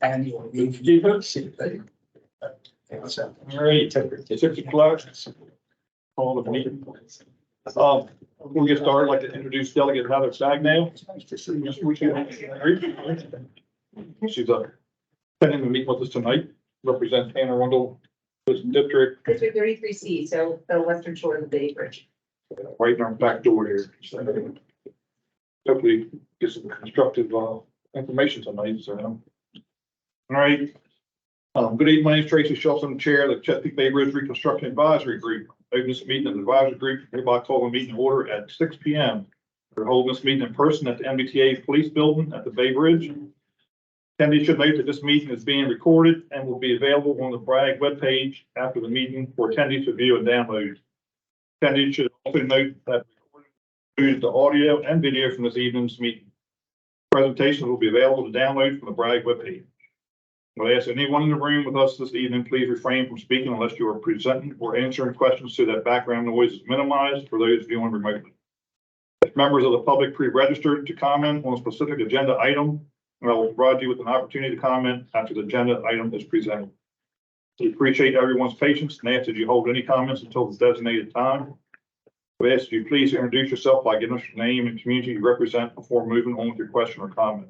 Annual review. All right, 6:00. Call the meeting. We'll get started. I'd like to introduce Delegate Heather Sagnail. She's attending the meeting with us tonight, represents Anne Arundel District. District 33C, so the western shore of the Bay Bridge. Right in our back door here. So hopefully get some constructive information tonight. So, all right. Good evening. My name is Tracy Shelton, Chair of the Chesapeake Bay Bridge Reconstruction Advisory Group. Open this meeting of the advisory group, hereby call the meeting to order at 6 p.m. We're holding this meeting in person at the MDTA Police Building at the Bay Bridge. Attendees should note that this meeting is being recorded and will be available on the BRAG webpage after the meeting for attendees to view and download. Attendees should also note that includes the audio and video from this evening's meeting. Presentations will be available to download from the BRAG webpage. I ask anyone in the room with us this evening, please refrain from speaking unless you are presenting or answering questions so that background noise is minimized for those viewing remotely. If members of the public pre-registered to comment on a specific agenda item, I will provide you with an opportunity to comment after the agenda item is presented. We appreciate everyone's patience and ask that you hold any comments until the designated time. We ask you please introduce yourself by giving us your name and community you represent before moving on with your question or comment.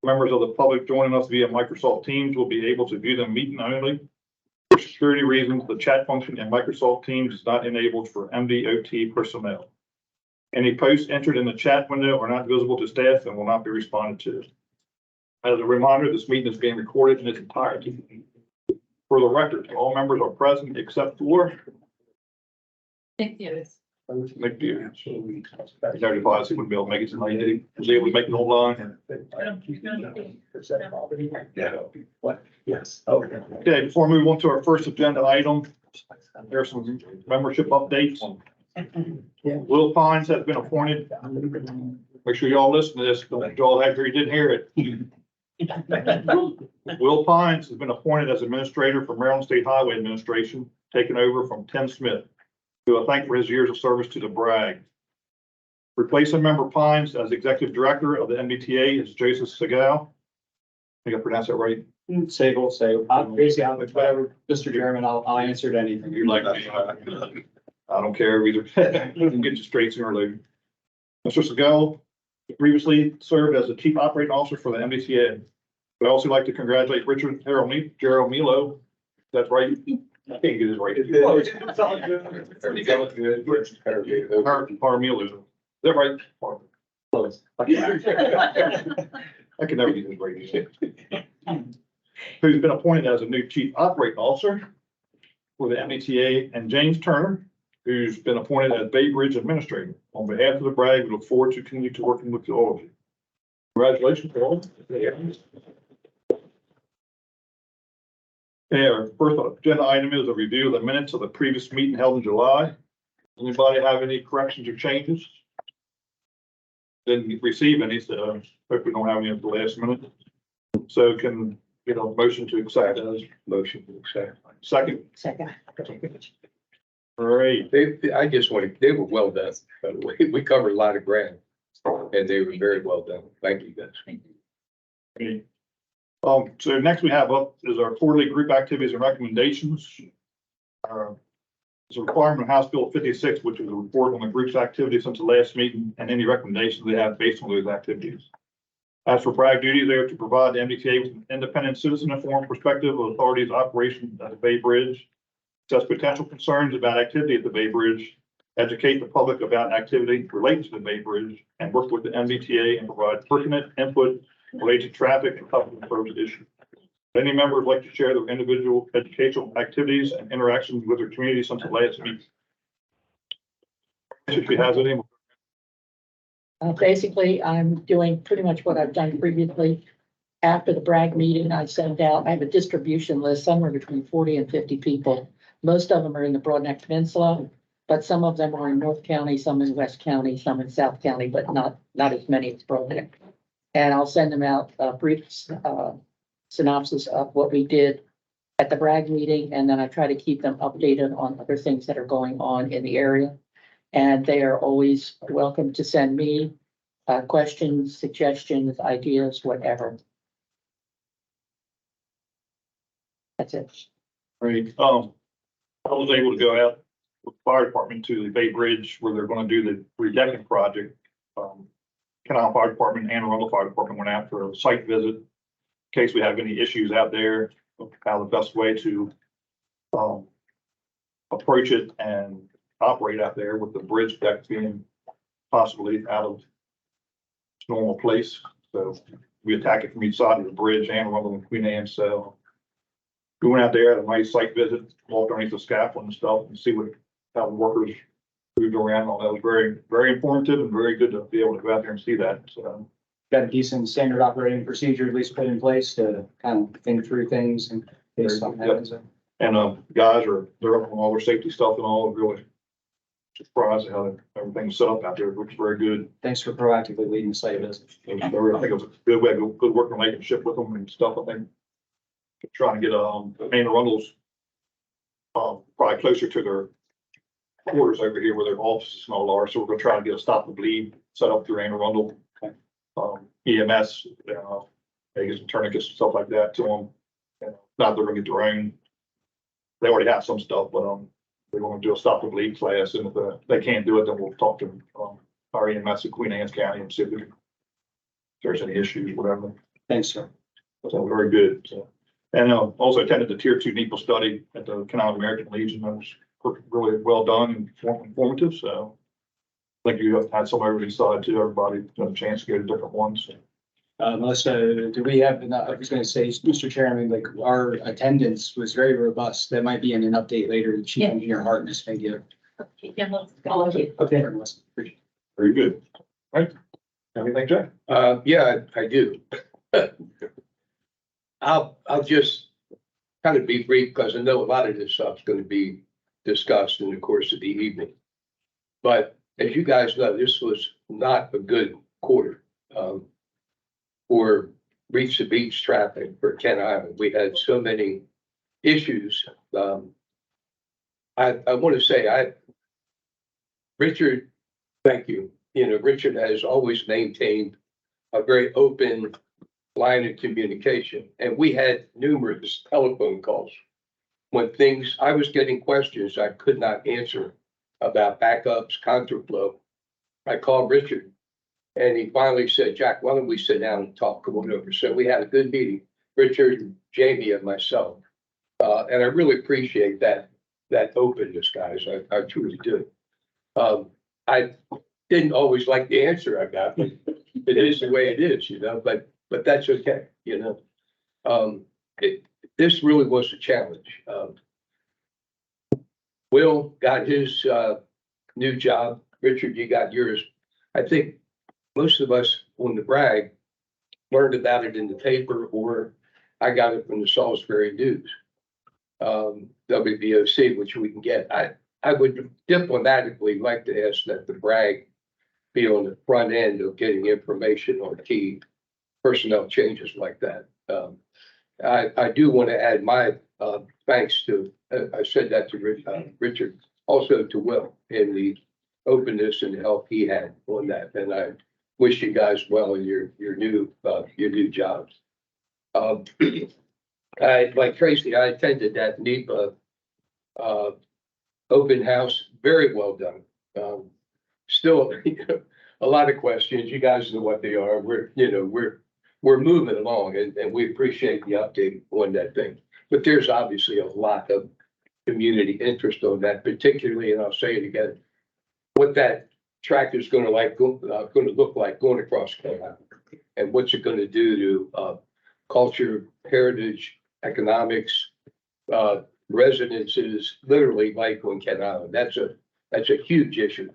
Members of the public joining us via Microsoft Teams will be able to view the meeting only. For security reasons, the chat function in Microsoft Teams is not enabled for MDOT personnel. Any posts entered in the chat window are not visible to staff and will not be responded to. As a reminder, this meeting is being recorded in its entirety. For the record, all members are present except for Thank you. Nick Deere. He notified he wouldn't be able to make it tonight. He was able to make it online. What? Yes. Okay, before we move on to our first agenda item, there are some membership updates. Will Pines has been appointed. Make sure y'all listen to this, but y'all actually didn't hear it. Will Pines has been appointed as administrator for Maryland State Highway Administration, taking over from Tim Smith, who I thank for his years of service to the BRAG. Replacing member Pines as executive director of the MDTA is Joseph Segal. I think I pronounced that right. Sable, basically, whatever, Mr. Chairman, I'll answer to anything You like me? I don't care either. We can get you straight sooner or later. Mr. Segal previously served as the chief operating officer for the MDTA. I'd also like to congratulate Richard Gerald Milo. That's right. I can't get his right. Parmilo. Is that right? Close. I can never get his right. Who's been appointed as a new chief operating officer for the MDTA, and James Turner, who's been appointed as Bay Bridge administrator. On behalf of the BRAG, we look forward to continue to working with all of you. Congratulations, Paul. Okay, our first agenda item is a review of the minutes of the previous meeting held in July. Anybody have any corrections or changes? Didn't receive any, so hope we don't have any at the last minute. So can get a motion to accept. Motion to accept. Second. All right. I just want they were well done, by the way. We covered a lot of ground and they were very well done. Thank you, guys. Okay. So next we have up is our quarterly group activities and recommendations. It's a requirement of House Bill 56, which is a report on the group's activities since the last meeting and any recommendations they have based on those activities. As for BRAG duties, they are to provide the MDTA with an independent citizen informed perspective of authorities' operations at the Bay Bridge, assess potential concerns about activity at the Bay Bridge, educate the public about activity related to the Bay Bridge, and work with the MDTA and provide pertinent input related to traffic and public approach issues. If any member would like to share their individual educational activities and interactions with their community since the last meeting. If you have any. Basically, I'm doing pretty much what I've done previously. After the BRAG meeting, I sent out, I have a distribution list, somewhere between 40 and 50 people. Most of them are in the Broadneck Peninsula, but some of them are in North County, some in West County, some in South County, but not as many as Broadneck. And I'll send them out a brief synopsis of what we did at the BRAG meeting, and then I try to keep them updated on other things that are going on in the area. And they are always welcome to send me questions, suggestions, ideas, whatever. That's it. Right, I was able to go out with the fire department to the Bay Bridge where they're gonna do the redecking project. Canal Fire Department and Anne Arundel Fire Department went out for a site visit. In case we have any issues out there, how the best way to, approach it and operate out there with the bridge deck being possibly out of its normal place. So we attack it from each side of the bridge, Anne Arundel and Queen Anne, so. We went out there, had a nice site visit, walked underneath the scaffold and stuff and see how the workers moved around. All that was very, very informative and very good to be able to go out there and see that. So, Got a decent standard operating procedure at least put in place to kind of think through things and based on that. and, guys they're up on all their safety stuff and all, really surprised at how everything's set up out there. It looks very good. Thanks for proactively leading the site visit. I think it was a good way, good working relationship with them and stuff. I think trying to get, Anne Arundel's, probably closer to their quarters over here where their offices and all are. So we're gonna try to get a stop the bleed set up through Anne Arundel. EMS, they get some tourniquets and stuff like that to them. Not they're gonna get their own. They already have some stuff, but, they're gonna do a stop the bleed class, and if they can't do it, then we'll talk to, our EMS in Queen Anne's County and see if there's any issues, whatever. Thanks, sir. So very good, so. And, also attended the tier 2 NEPA study at the Canal American Legion. That was really well done and informative, so. I think you had some over each side too, everybody got a chance to go to different ones. Melissa, do we have, I was gonna say, Mr. Chairman, like our attendance was very robust. That might be in an update later. The Chief Yeah. Engineer Hartness may give. Okay, yeah, let's go. Okay, Melissa, appreciate it. Very good. All right. Anything, Jack? Yeah, I do. I'll just kind of be brief because I know a lot of this stuff's going to be discussed in the course of the evening. But as you guys know, this was not a good quarter for reach to beach traffic for Kent Island. We had so many issues. I want to say, Richard, thank you. You know, Richard has always maintained a very open line of communication, and we had numerous telephone calls when I was getting questions I could not answer about backups, contraflow. I called Richard and he finally said, Jack, why don't we sit down and talk, come on over. So we had a good meeting, Richard, Jamie and myself. And I really appreciate that openness, guys. I truly do. I didn't always like the answer I got, but it is the way it is, you know, but that's okay, you know. This really was a challenge. Will got his new job. Richard, you got yours. I think most of us on the BRAG learned about it in the paper, or I got it from the Salisbury News, WBOC, which we can get. I would diplomatically like to ask that the BRAG be on the front end of getting information on key personnel changes like that. I do want to add my thanks to, I said that to Richard, also to Will, and the openness and help he had on that. And I wish you guys well in your new jobs. Like Tracy, I attended that NEPA open house, very well done. Still, a lot of questions. You guys know what they are. We're moving along, and we appreciate the update on that thing. But there's obviously a lot of community interest on that, particularly, and I'll say it again, what that track is going to look like going across Canada, and what's it going to do to culture, heritage, economics, residences, literally life on Kent Island. That's a huge issue.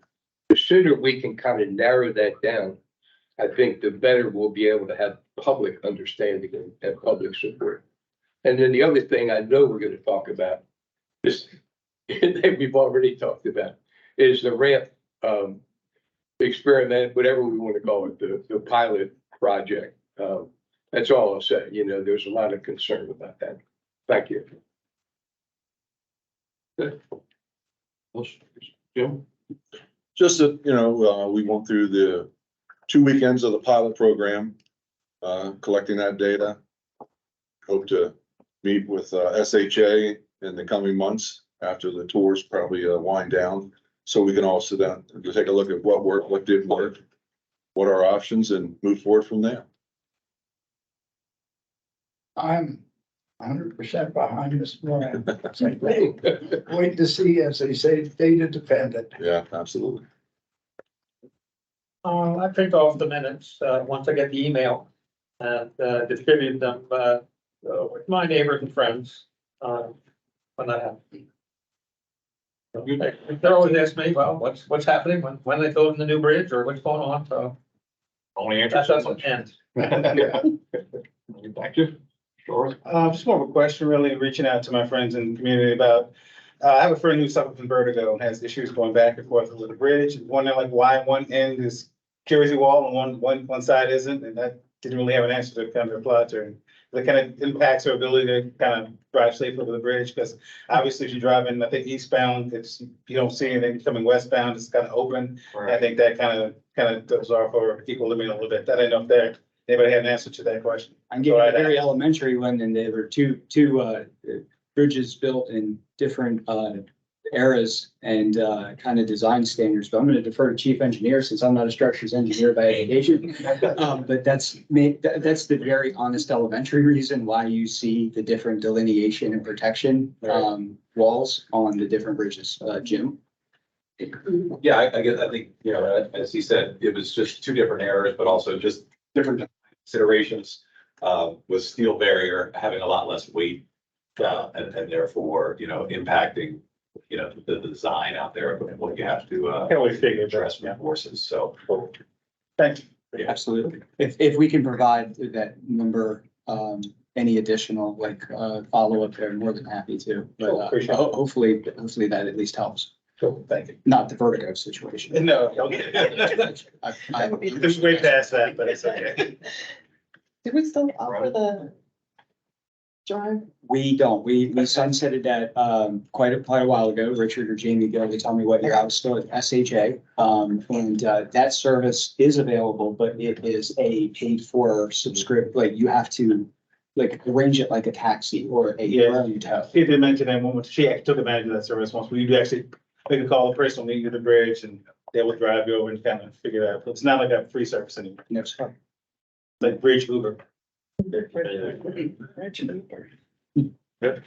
The sooner we can kind of narrow that down, I think the better we'll be able to have public understanding and public support. And then the other thing I know we're going to talk about is that we've already talked about is the ramp experiment, whatever we want to call it, the pilot project. That's all I'll say. You know, there's a lot of concern about that. Thank you. Jim? Just that, we went through the 2 weekends of the pilot program, collecting that data. Hope to meet with SHA in the coming months after the tours probably wind down. So we can all sit down and take a look at what worked, what didn't work, what are our options, and move forward from there. I'm 100% behind this plan. Wait to see, as they say, data dependent. Yeah, absolutely. I print off the minutes, once I get the email and, distribute them, with my neighbors and friends, when that happens. They always ask me, well, what's happening, when they building the new bridge or what's going on, so Only answer that so doesn't much. end. Thank you. Sure. Just more of a question, really, reaching out to my friends in the community about, I have a friend who suffers from vertigo and has issues going back and forth over the bridge. Wondering like why one end is Jersey wall and one side isn't, and that didn't really have an answer to kind of reply to her. That kind of impacts her ability to kind of drive safe over the bridge, because obviously if you're driving, I think eastbound, you don't see anything coming westbound, it's kind of open. I think that kind of does off our equilibrium a little bit. I didn't know if anybody had an answer to that question. I'm giving a very elementary one, and there were two bridges built in different eras and kind of design standards, but I'm going to defer to chief engineer since I'm not a structures engineer by education. But that's the very honest elementary reason why you see the different delineation and protection walls on the different bridges. Jim? Yeah, I think, you know, as he said, it was just two different errors, but also just different considerations. With steel barrier having a lot less weight, and therefore, you know, impacting, you know, the design out there and what you have to, Always figured address that, yeah. with forces, so. Thank you. Absolutely. If we can provide that number, any additional follow-up there, more than happy to. Sure, But appreciate it. hopefully that at least helps. Cool, thank you. Not the vertigo situation. No, okay. It's way past that, but it's okay. Did we still offer the drive? We don't. We sunsetted that quite a while ago. Richard or Jamie go to tell me what year. I was still at SHA. And that service is available, but it is a paid for subscription. Like you have to arrange it like a taxi or your own tow. She did mention that moment, she actually took advantage of that service once, we do actually make a call, a person will meet you at the bridge and they will drive you over and kind of figure it out. It's not like a free service anymore, No, sir. like Bridge Uber. Yeah,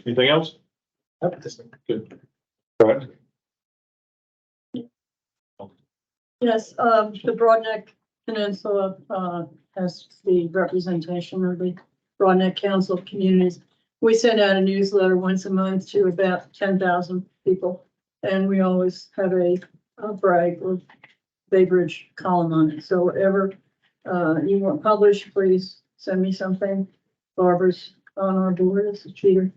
anything else? Good. Go ahead. Yes, the Broadneck Peninsula, has the representation of the Broadneck Council of Communities. We send out a newsletter once a month to about 10,000 people. And we always have a BRAG or Bay Bridge column on it. So whatever, you want published, please send me something. Barbara's on our board, this is Peter,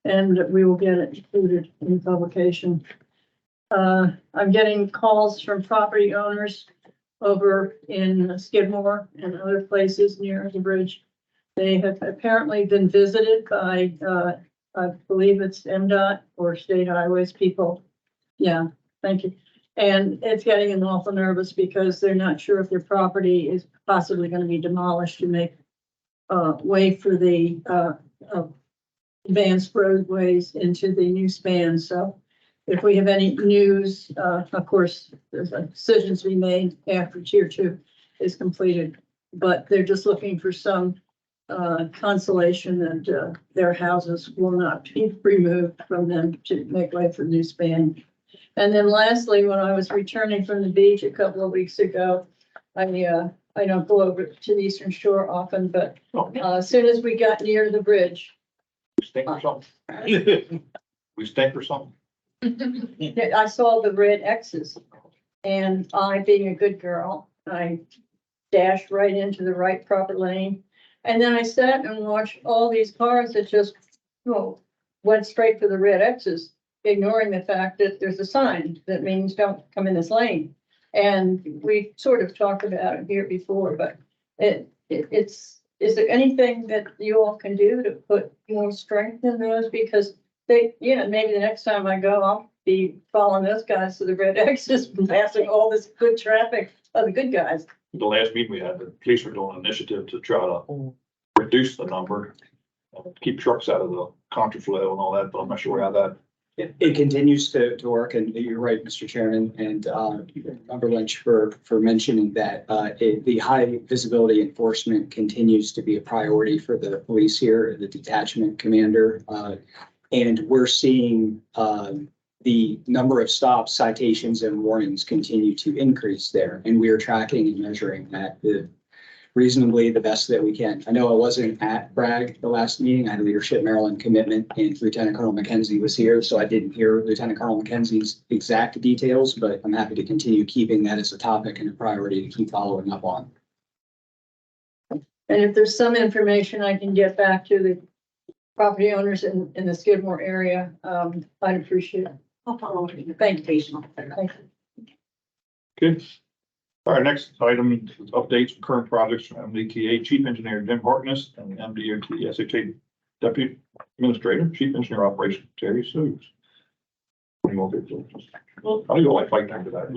and we will get it included in the publication. I'm getting calls from property owners over in Skidmore and other places near the bridge. They have apparently been visited by, I believe it's MDOT or State Highways people. Yeah, thank you. And it's getting them awful nervous because they're not sure if their property is possibly going to be demolished to make way for the advanced roadways into the new span. So if we have any news, of course, there's a decision to be made after tier 2 is completed, but they're just looking for some consolation that their houses will not be removed from them to make way for new span. And then lastly, when I was returning from the beach a couple of weeks ago, I don't go over to the Eastern Shore often, but as soon as we got near the bridge, We stink or something? We stink or something? I saw the red X's. And I, being a good girl, I dashed right into the right proper lane. And then I sat and watched all these cars that just, went straight for the red X's, ignoring the fact that there's a sign that means don't come in this lane. And we sort of talked about it here before, but is there anything that you all can do to put more strength in those? Because they, maybe the next time I go, I'll be following those guys to the red X's and passing all this good traffic of the good guys. the last meeting we had, the police were doing an initiative to try to reduce the number. Keep trucks out of the contraflow and all that, but I'm not sure how that. It continues to work, and you're right, Mr. Chairman, and Member Lynch for mentioning that the high visibility enforcement continues to be a priority for the police here, the detachment commander. And we're seeing the number of stops, citations, and warnings continue to increase there, and we are tracking and measuring that reasonably the best that we can. I know I wasn't at BRAG the last meeting. I had a Leadership Maryland commitment, and Lieutenant Colonel McKenzie was here, so I didn't hear Lieutenant Colonel McKenzie's exact details, but I'm happy to continue keeping that as a topic and a priority to keep following up on. And if there's some information I can get back to the property owners in the Skidmore area, I'd appreciate it. I'll follow up with you. Thank you. Thank you. Good. All right, next item is updates on current projects from MDTA Chief Engineer Jim Harkness and MDOT SHA Deputy Administrator, Chief Engineer Operations Terry Seuss. I'll go like fight time to that.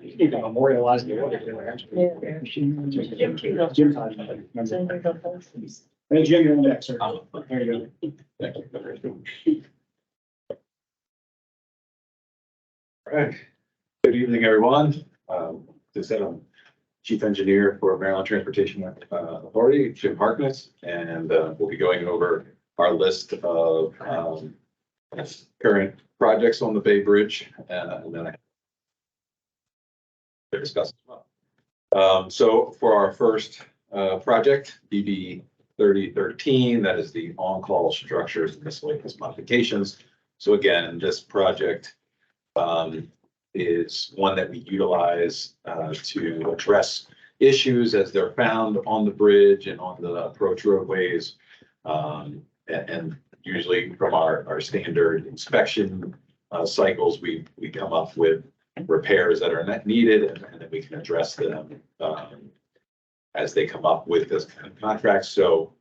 You can memorialize the order. Hey, Jim, you're next, sir. There you go. Thank you. All right. Good evening, everyone. As I said, I'm Chief Engineer for Maryland Transportation Authority, Jim Harkness, and we'll be going over our list of current projects on the Bay Bridge, and then I discuss as well. So for our first project, BB 3013, that is the on-call structures and miscellaneous modifications. So again, this project is one that we utilize to address issues as they're found on the bridge and on the approach roadways. And usually from our standard inspection cycles, we come up with repairs that are not needed, and then we can address them as they come up with this kind of contract. So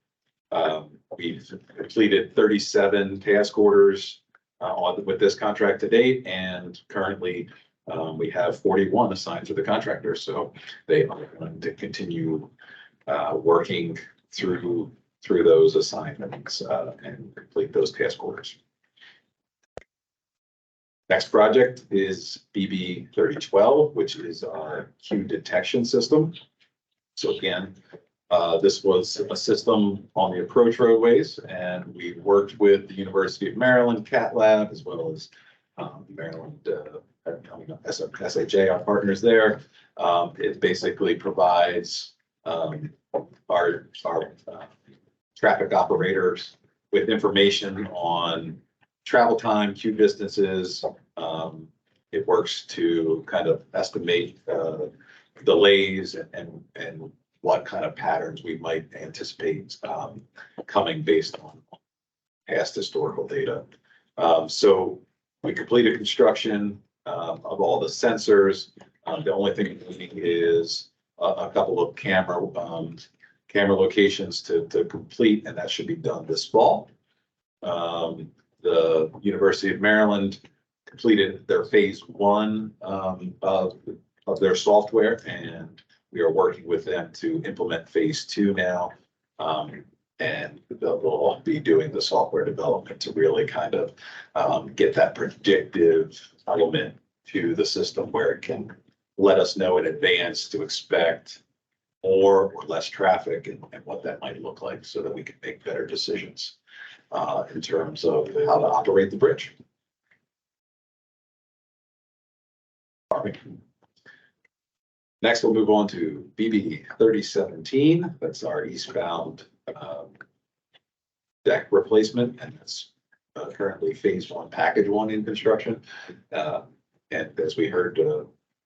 we've completed 37 task orders with this contract to date, and currently we have 41 assigned to the contractor. So they are going to continue working through those assignments and complete those task orders. Next project is BB 3012, which is our queue detection system. So again, this was a system on the approach roadways, and we worked with the University of Maryland Cat Lab, as well as Maryland SHA, our partners there. It basically provides our traffic operators with information on travel time, queue distances. It works to kind of estimate delays and what kind of patterns we might anticipate coming based on past historical data. So we completed construction of all the sensors. The only thing we need is a couple of camera locations to complete, and that should be done this fall. The University of Maryland completed their phase 1 of their software, and we are working with them to implement phase 2 now. And they'll be doing the software development to really kind of get that predictive element to the system where it can let us know in advance to expect more or less traffic and what that might look like, so that we can make better decisions in terms of how to operate the bridge. Next, we'll move on to BB 3017. That's our eastbound deck replacement, and it's currently phase 1, package 1 in construction. And as we heard,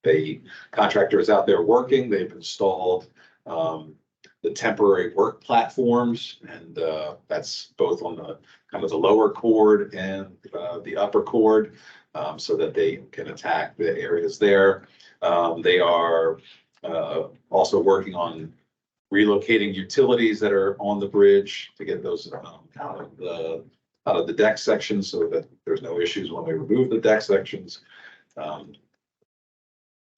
the contractor is out there working. They've installed the temporary work platforms, and that's both on the kind of the lower chord and the upper chord, so that they can attack the areas there. They are also working on relocating utilities that are on the bridge to get those out of the deck sections, so that there's no issues when we remove the deck sections.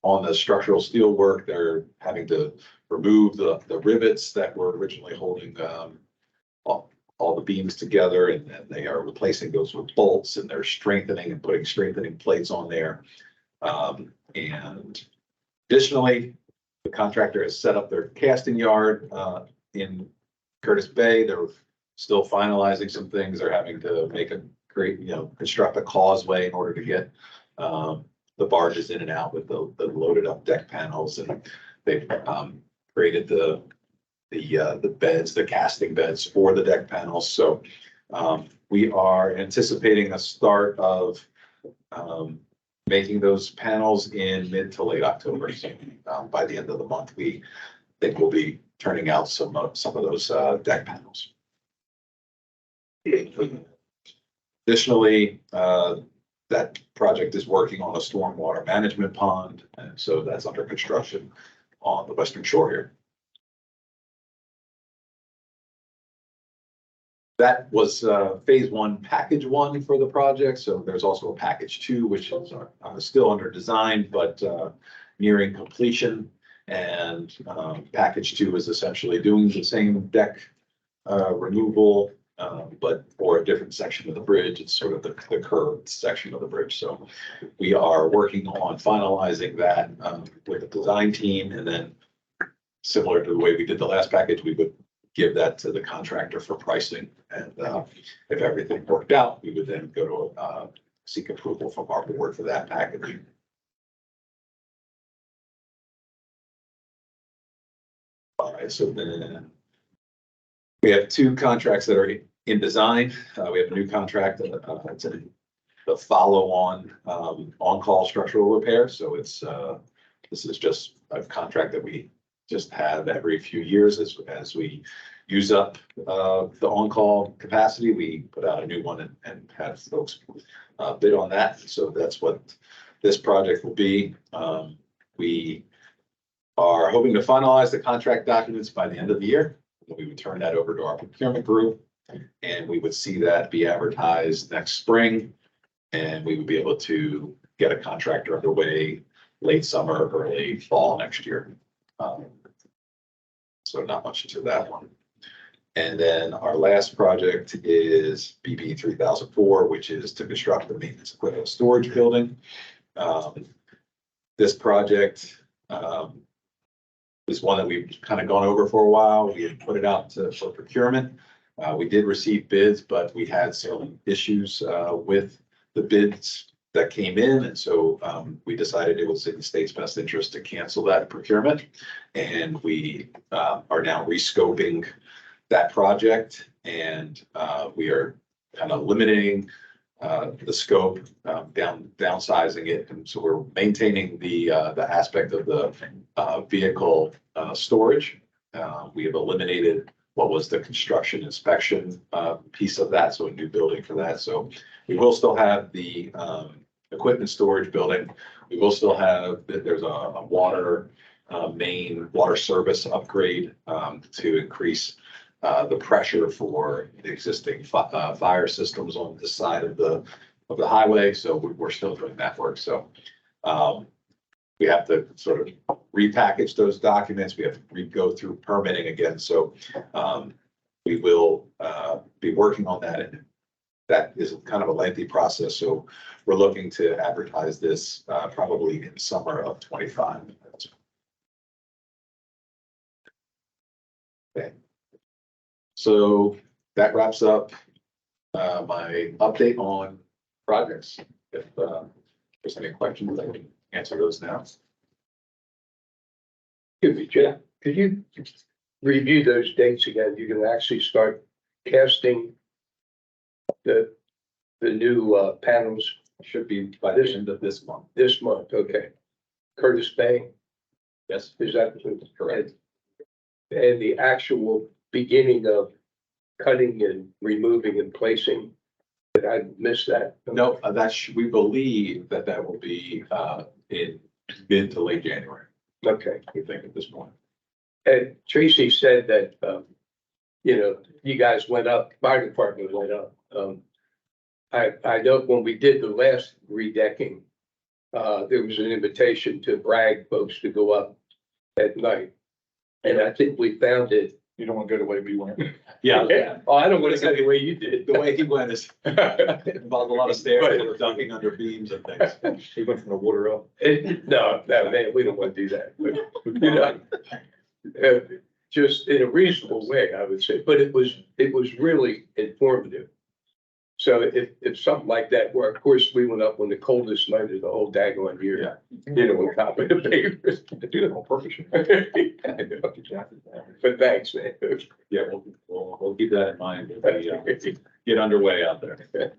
on the structural steel work, they're having to remove the rivets that were originally holding, all the beams together, and then they are replacing those with bolts, and they're strengthening and putting strengthening plates on there. And additionally, the contractor has set up their casting yard, in Curtis Bay. They're still finalizing some things. They're having to construct a causeway in order to get, the barges in and out with the loaded up deck panels, and they've, created the beds, the casting beds for the deck panels. So we are anticipating a start of making those panels in mid to late October. So, by the end of the month, we think we'll be turning out some of those deck panels. Additionally, that project is working on a stormwater management pond, and so that's under construction on the Western Shore here. That was phase one, package one for the project. So there's also a package two, which is still under design, but nearing completion. And package two is essentially doing the same deck removal, but for a different section of the bridge. It's sort of the curved section of the bridge. So we are working on finalizing that with the design team, and then similar to the way we did the last package, we would give that to the contractor for pricing. And if everything worked out, we would then go to seek approval from our board for that package. All right, so then we have two contracts that are in design. We have a new contract, it's the follow-on on-call structural repair. So it's this is just a contract that we just have every few years as we use up the on-call capacity. We put out a new one and have folks bid on that. So that's what this project will be. We are hoping to finalize the contract documents by the end of the year. We would turn that over to our procurement group, and we would see that be advertised next spring. And we would be able to get a contractor underway late summer, early fall next year. So not much to that one. And then our last project is BB 3004, which is to construct the maintenance equipment storage building. This project is one that we've kind of gone over for a while. We had put it out for procurement. We did receive bids, but we had some issues with the bids that came in. And so we decided it was in the state's best interest to cancel that procurement. And we are now rescoping that project, and we are kind of limiting the scope, downsizing it. And so we're maintaining the aspect of the vehicle storage. We have eliminated what was the construction inspection piece of that, so a new building for that. So we will still have the equipment storage building. We will still have, there's a water main water service upgrade to increase the pressure for the existing fire systems on this side of the highway. So we're still doing that work. So we have to sort of repackage those documents. We have to go through permitting again. So we will be working on that, and that is kind of a lengthy process. So we're looking to advertise this probably in summer of 25. Okay. So that wraps up my update on projects. If there's any questions, I can answer those now. Excuse me, Jeff, could you review those dates again? You can actually start casting the new panels. Should be by the end of this month. This month, okay. Curtis Bay, Yes, is that correct. and the actual beginning of cutting and removing and placing? Did I miss that? No, we believe that will be in mid to late January. Okay. We think at this point. And Tracy said that, you guys went up, fire department went up. I know when we did the last redecking, there was an invitation to BRAG folks to go up at night. And I think we found it. You don't want to go the way we went. Yeah, Oh, I don't want to go the way you did. the way he went is involved a lot of stairs and ducking under beams and things. He went from the water up. No, man, we don't want to do that. But, you know, just in a reasonable way, I would say, but it was really informative. So if something like that were, of course, we went up on the coldest night of the whole daggone year, you know, on top of the papers. I do that on purpose. I know. But thanks, man. Yeah, we'll keep that in mind as we get underway out there.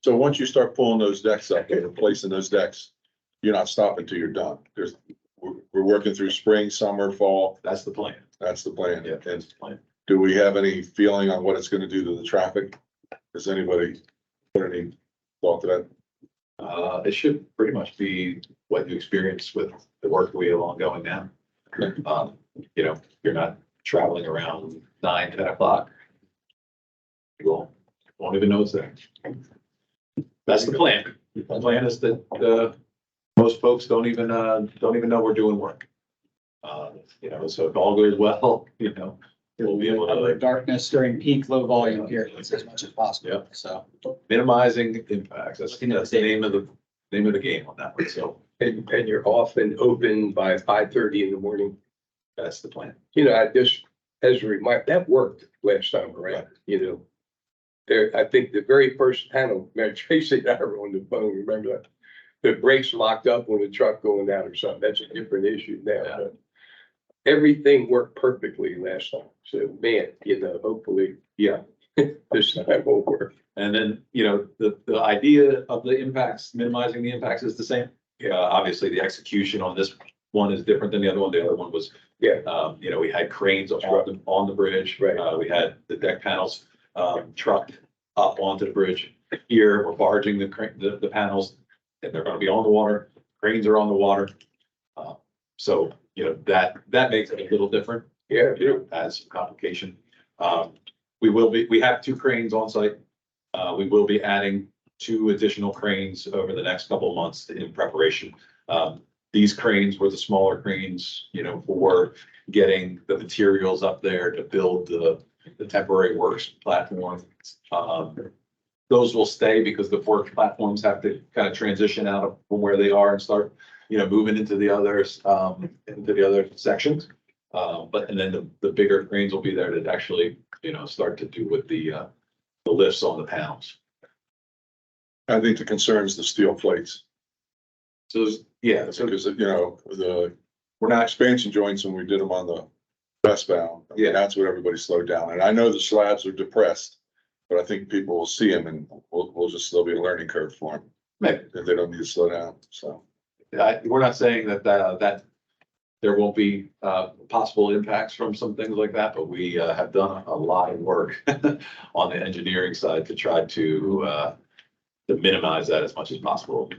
So once you start pulling those decks up and replacing those decks, you're not stopping till you're done. We're working through spring, summer, fall. That's the plan. That's the plan. Yeah, And that's the plan. do we have any feeling on what it's gonna do to the traffic? Does anybody put any thought to that? It should pretty much be what you experience with the work we have ongoing now. You know, you're not traveling around 9, 10 o'clock. You won't even know it's there. That's the plan. The plan is that, most folks don't even know we're doing work. You know, so if all goes well, you know, we'll be able Cover to darkness during peak low volume periods as much as possible. Yeah. So. minimizing impacts. That's Looking at the name of the game on that one. So And you're off and open by 5:30 in the morning. that's the plan. You know, I just, as a reminder, that worked last time around, you know. There, I think the very first panel, Mary Tracy and I were on the phone, remember that? The brakes locked up on the truck going down or something. That's a different issue now. Yeah. But everything worked perfectly last time. So man, you know, hopefully Yeah. this time will work. And then, you know, the idea of the impacts, minimizing the impacts is the same. Obviously the execution on this one is different than the other one. The other one was, Yeah. you know, we had cranes on the bridge. Right. We had the deck panels, trucked up onto the bridge. Here, we're barging the panels and they're gonna be on the water. Cranes are on the water. So, you know, that makes it a little different. Yeah. You know, adds some complication. We have 2 cranes on site. We will be adding 2 additional cranes over the next couple of months in preparation. These cranes were the smaller cranes, you know, for getting the materials up there to build the temporary works platform. Those will stay because the work platforms have to kind of transition out of from where they are and start, you know, moving into the others, into the other sections. And then the bigger cranes will be there to actually, you know, start to do with the lifts on the panels. I think the concern is the steel plates. So, yeah, so Because, you know, we're not, expansion joints, when we did them on the westbound, I mean, Yeah. that's what everybody slowed down. And I know the slabs are depressed, but I think people will see them and there'll be a learning curve for them. Maybe. If they don't need to slow down, so. we're not saying that there won't be possible impacts from some things like that, but we have done a lot of work on the engineering side to try to minimize that as much as possible.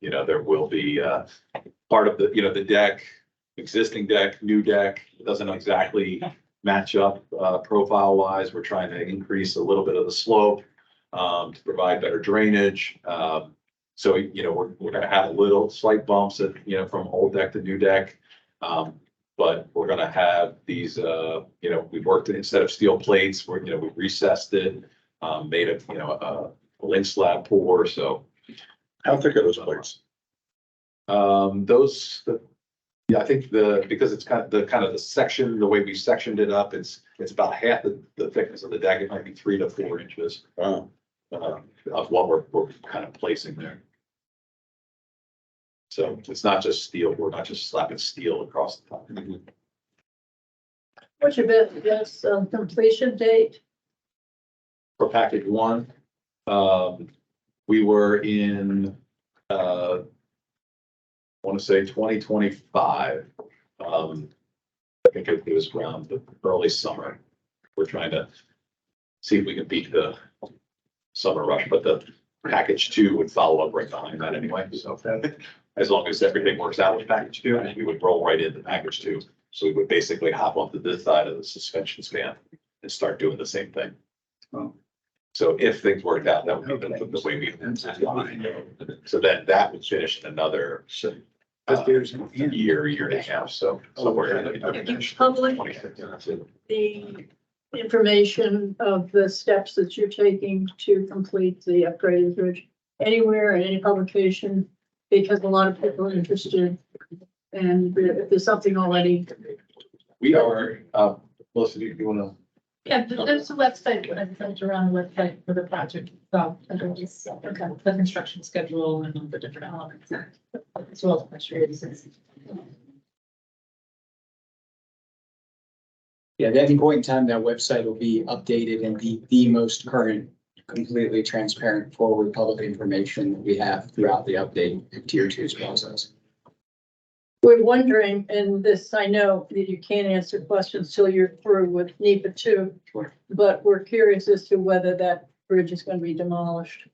You know, there will be part of the, you know, the deck, existing deck, new deck, it doesn't exactly match up profile wise. We're trying to increase a little bit of the slope to provide better drainage. So, you know, we're gonna have a little slight bumps at, you know, from old deck to new deck. But we're gonna have these, you know, we've worked instead of steel plates, we recessed it, made a, you know, a link slab pour, so. How thick are those plates? Yeah, I think because it's kind of the section, the way we sectioned it up, it's about half the thickness of the deck. It might be 3 to 4 inches Wow. of what we're kind of placing there. So it's not just steel. We're not just slapping steel across the top. What's your best completion date? For package 1, we were in, I want to say 2025. I think it was around the early summer. We're trying to see if we can beat the summer rush, but the package 2 would follow up right behind that anyway. So as long as everything works out with package 2, and we would roll right into package 2. So we would basically hop onto this side of the suspension span and start doing the same thing. So if things worked out, that would be the way we. So then that would finish in another year and a half, so somewhere. in the- If you public the information of the steps that you're taking to complete the upgraded bridge anywhere in any publication, because a lot of people are interested. And if there's something already, We are, Melissa, do you wanna? Yeah, there's a website that I've sent around the website for the project, so, the construction schedule and all the different elements, as well as press releases. Yeah, at any point in time, that website will be updated and be the most current, completely transparent, forward public information that we have throughout the update of tier two's process. we're wondering, and this, I know that you can't answer questions till you're through with NEPA 2. Sure. But we're curious as to whether that bridge is gonna be demolished.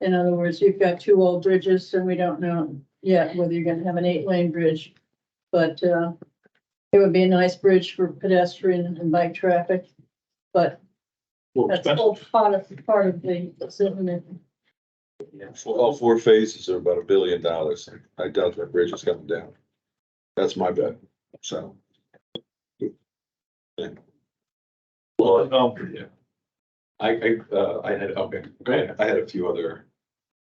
In other words, you've got two old bridges and we don't know yet whether you're gonna have an 8-lane bridge. But, it would be a nice bridge for pedestrian and bike traffic, but Well, that's expensive. all part of the, All four phases are about $1 billion. I doubt that bridge is coming down. That's my bet, so. Well, yeah. I had, okay, okay, I had a few other.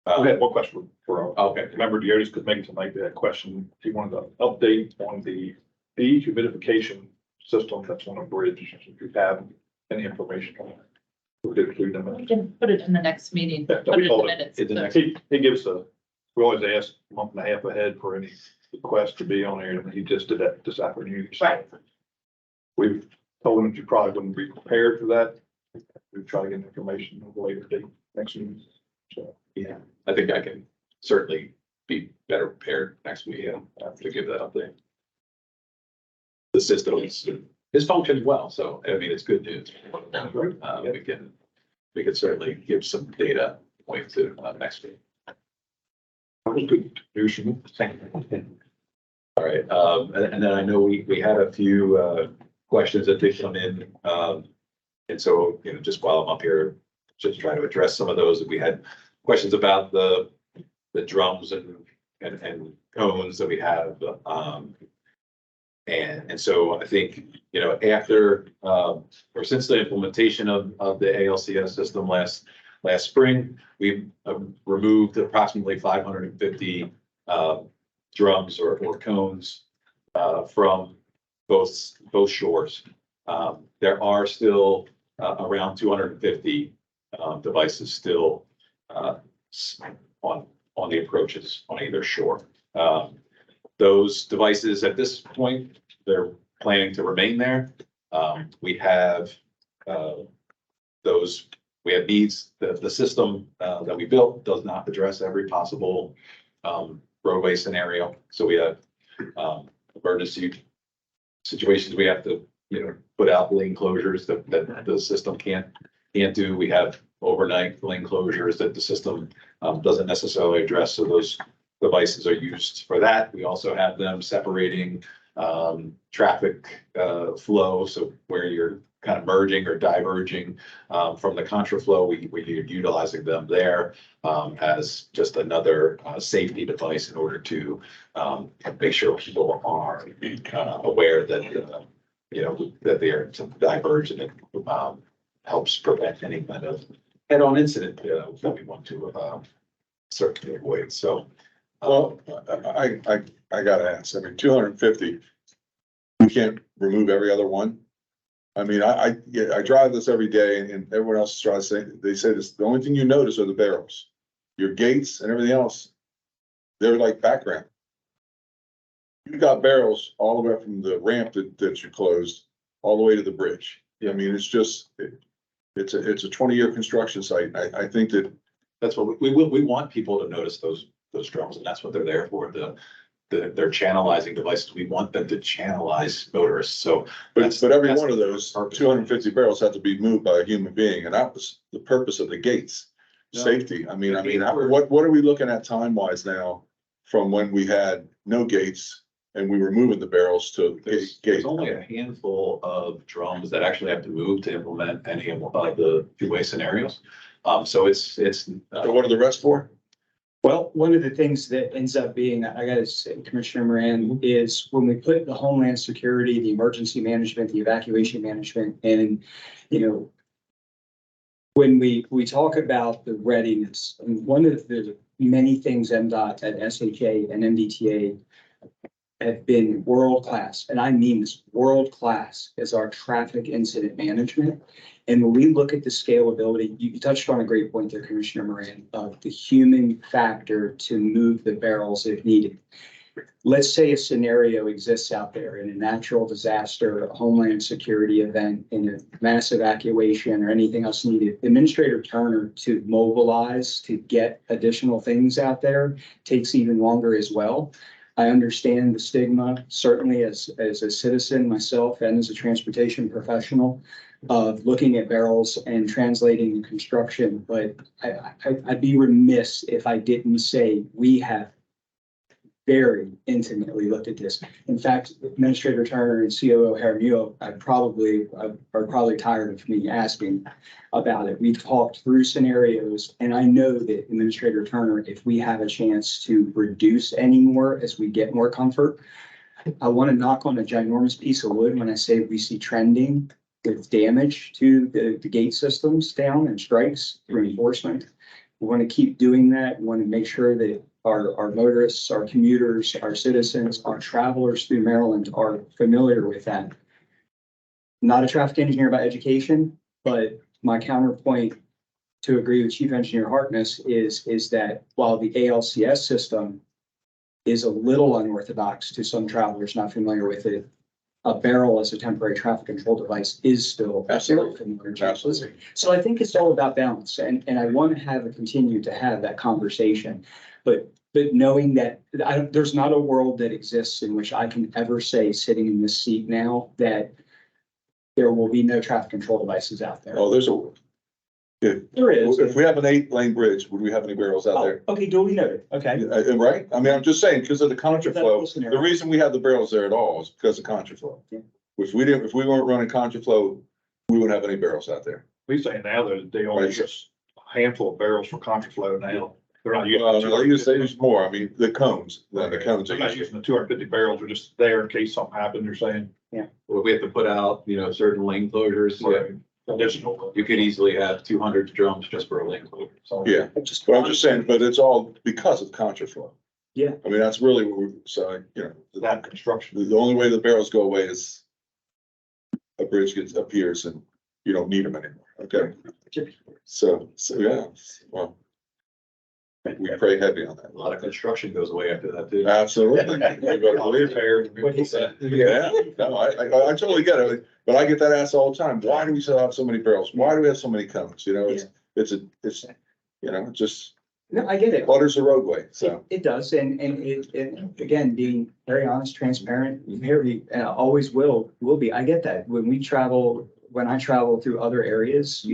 I had one question for, Okay, member Diotis could make it tonight, that question, if you wanted to update on the dehumidification system that's on a bridge, if you have any information on it. We did include them. We can put it in the next meeting, Yeah, put it in the hold it. minutes. In the next- He gives we always ask a month and a half ahead for any request to be on there, and he just did that this afternoon. So Right. we've told him that you probably wouldn't be prepared for that. We'll try to get information at a later date next week. So, yeah, I think I can certainly be better prepared next week, to give that update. The system is functioning well, so I mean, it's good news. We can certainly give some data point to next week. that was good news from you. All right, and then I know we had a few questions that did come in. And so, just while I'm up here, just try to address some of those. We had questions about the drums and cones that we have. And so I think, after or since the implementation of the ALCS system last spring, we've removed approximately 550 drums or cones from both shores. There are still around 250 devices still on the approaches on either shore. Those devices at this point, they're planning to remain there. We have needs, the system that we built does not address every possible roadway scenario. So we have emergency situations, we have to, put out lane closures that the system can't do. We have overnight lane closures that the system doesn't necessarily address. So those devices are used for that. We also have them separating traffic flow. So where you're kind of merging or diverging from the contraflow, we're utilizing them there as just another safety device in order to make sure people are aware that that they are divergent and helps prevent any kind of head-on incident that we want to certainly avoid. So. Well, I gotta ask, 250, you can't remove every other one? I mean, I drive this every day and everyone else tries to say, they say this, the only thing you notice are the barrels. Your gates and everything else, they're like background. You got barrels all the way from the ramp that you closed, all the way to the bridge. I mean, it's just, it's a 20-year construction site. I think that. That's what we want people to notice those drums, and that's what they're there for. They're channelizing devices. We want them to channelize motorists. So, But every one of those 250 barrels had to be moved by a human being, and that was the purpose of the gates. No. Safety. I mean, what are we looking at time-wise now from when we had no gates and we were moving the barrels to the There's gate. only a handful of drums that actually have to move to implement any of the two-way scenarios. So it's, So what are the rest for? Well, one of the things that ends up being, I gotta say, Commissioner Moran, is when we put the homeland security, the emergency management, the evacuation management, and, you know, when we talk about the readiness, and one of the many things MDOT at SHA and MDTA have been world-class, and I mean this, world-class, is our traffic incident management. And when we look at the scalability, you touched on a great point there, Commissioner Moran, of the human factor to move the barrels if needed. Let's say a scenario exists out there in a natural disaster, a homeland security event, in a mass evacuation or anything else needed. Administrator Turner to mobilize to get additional things out there takes even longer as well. I understand the stigma, certainly as a citizen myself and as a transportation professional, of looking at barrels and translating the construction, but I'd be remiss if I didn't say we have very intimately looked at this. In fact, Administrator Turner and COO Jaramillo are probably tired of me asking about it. We've talked through scenarios, and I know that Administrator Turner, if we have a chance to reduce any more as we get more comfort, I want to knock on a ginormous piece of wood when I say we see trending with damage to the gate systems down and strikes through enforcement. We want to keep doing that. We want to make sure that our motorists, our commuters, our citizens, our travelers through Maryland are familiar with that. Not a traffic engineer by education, but my counterpoint to agree with Chief Engineer Harkness is that while the ALCS system is a little unorthodox to some travelers not familiar with it, a barrel as a temporary traffic control device is still Absolutely. familiar. Absolutely. So I think it's all about balance, and I want to continue to have that conversation. But knowing that there's not a world that exists in which I can ever say, sitting in this seat now, that there will be no traffic control devices out there. Oh, there's a, There is. if we have an 8-lane bridge, would we have any barrels out there? Okay, duly noted. Okay. Right? I mean, I'm just saying, because of the contraflow, That's the scenario. the reason we have the barrels there at all is because of contraflow. Yeah. If we weren't running contraflow, we wouldn't have any barrels out there. We say now that they only Right. use a handful of barrels for contraflow now. They're not Well, using. they use more. I mean, the cones, the cones. They're not using the 250 barrels. They're just there in case something happened, they're saying. Well, we have to put out, certain lane closures. Additional. You could easily have 200 drums just for a lane closure. So Yeah, but I'm just saying, but it's all because of contraflow. Yeah. I mean, that's really what we're, so, That construction. the only way the barrels go away is a bridge appears and you don't need them anymore. Okay. So yeah, well, we pray heavy on that. A lot of construction goes away after that too. Absolutely. You better believe it. Yeah, no, I totally get it, but I get that asked all the time. Why do we still have so many barrels? Why do we have so many cones? It's just No, I get it. clutters the roadway, so. It does, and it, again, being very honest, transparent, very, always will be. I get that. When I travel through other areas,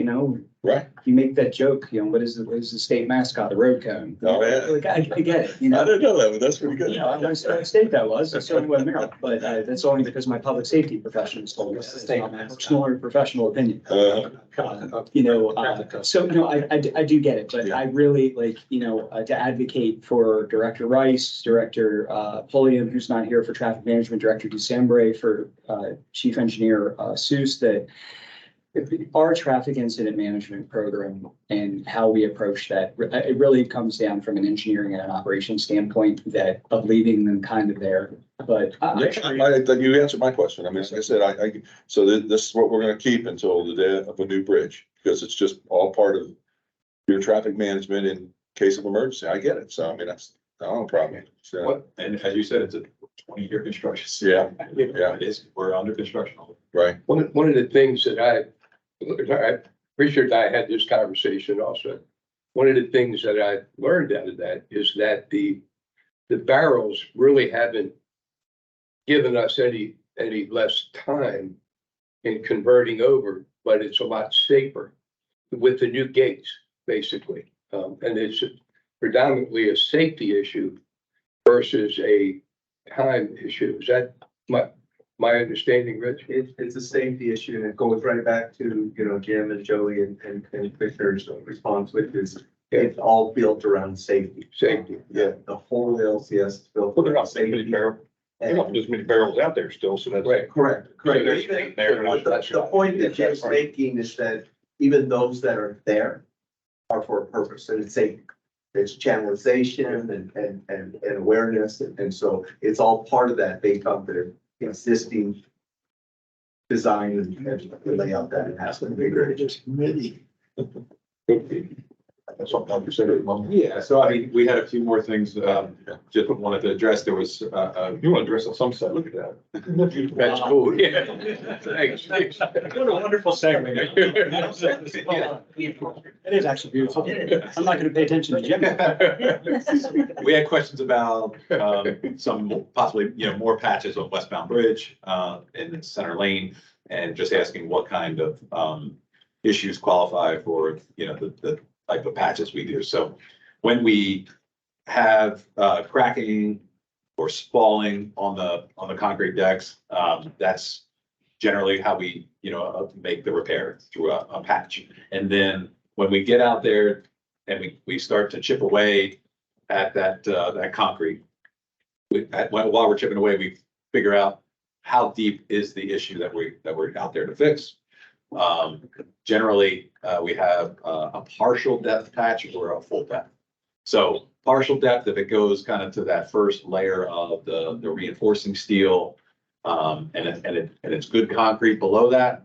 Right. you make that joke, what is the state mascot, the road cone? Oh, yeah. Like, I get it, I didn't know that, but that's pretty good. I don't know what state that was, it's only one Maryland, but that's only because my public safety professionals told me. It's not my personal or professional opinion. So, I do get it, but Yeah. I really to advocate for Director Rice, Director Pulliam, who's not here, for traffic management, Director Decembre, for Chief Engineer Seuss, that our traffic incident management program and how we approach that, it really comes down from an engineering and an operations standpoint of leaving them kind of there. But You answered my question. I mean, like I said, so this is what we're gonna keep until the day of a new bridge, because it's just all part of your traffic management in case of emergency. I get it. So, I mean, that's no problem. So, And as you said, it's a 20-year construction. Yeah. We're under construction. right. One of the things that Richard and I had this conversation also. One of the things that I learned out of that is that the barrels really haven't given us any less time in converting over, but it's a lot safer with the new gates, basically. And it's predominantly a safety issue versus a time issue. Is that my understanding, Rich? It's a safety issue and it goes right back to, you know, Jim and Joey and Victor's response, which is it's all built around safety. Safety, yeah. The whole LCS is built. Well, they're around not so many safety. barrels, there's not as many barrels out there still, so that's. Right. Correct, So correct. there's Even- there, but the point that Jim's making is that even those that are there are for a purpose and it's safe. It's channelization and awareness. And so it's all part of that based on the existing design and the layout that it has to be. This committee. That's something like you said at the moment. Yeah, so I mean, we had a few more things, just wanted to address. There was, You want to address the sunset, look at that. That's cool, yeah. Thanks. What a wonderful segment. It is actually beautiful. I'm not gonna pay attention to Jim. we had questions about, some possibly, you know, more patches on westbound bridge, in center lane. And just asking what kind of, issues qualify for, you know, the type of patches we do. So when we have, cracking or spalling on the concrete decks, that's generally how we, you know, make the repair through a patch. And then when we get out there and we start to chip away at that concrete, while we're chipping away, we figure out how deep is the issue that we're out there to fix. Generally, we have a partial depth patch or a full depth. So partial depth, if it goes kind of to that first layer of the reinforcing steel, and it's good concrete below that,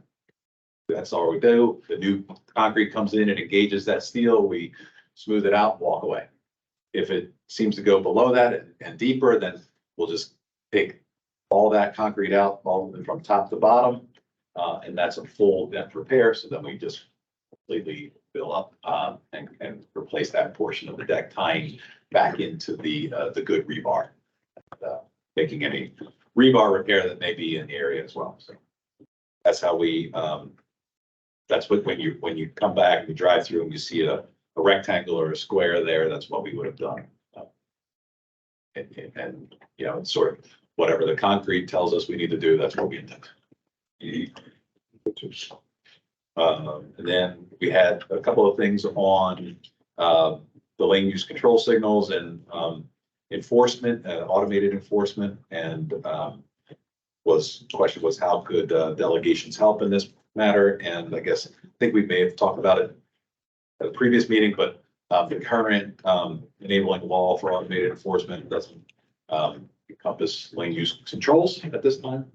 that's all we do. The new concrete comes in and engages that steel, we smooth it out, walk away. If it seems to go below that and deeper, then we'll just take all that concrete out, all from top to bottom. And that's a full depth repair. So then we just completely fill up, and replace that portion of the deck, tying back into the good rebar. Making any rebar repair that may be in the area as well. So that's how we, that's what, when you come back and you drive through and you see a rectangle or a square there, that's what we would have done. And, you know, it's sort of whatever the concrete tells us we need to do, that's what we intend. And then we had a couple of things on the lane use control signals and enforcement, automated enforcement, and question was how could delegations help in this matter? And I think we may have talked about it at a previous meeting, but the current enabling law for automated enforcement doesn't encompass lane use controls at this time.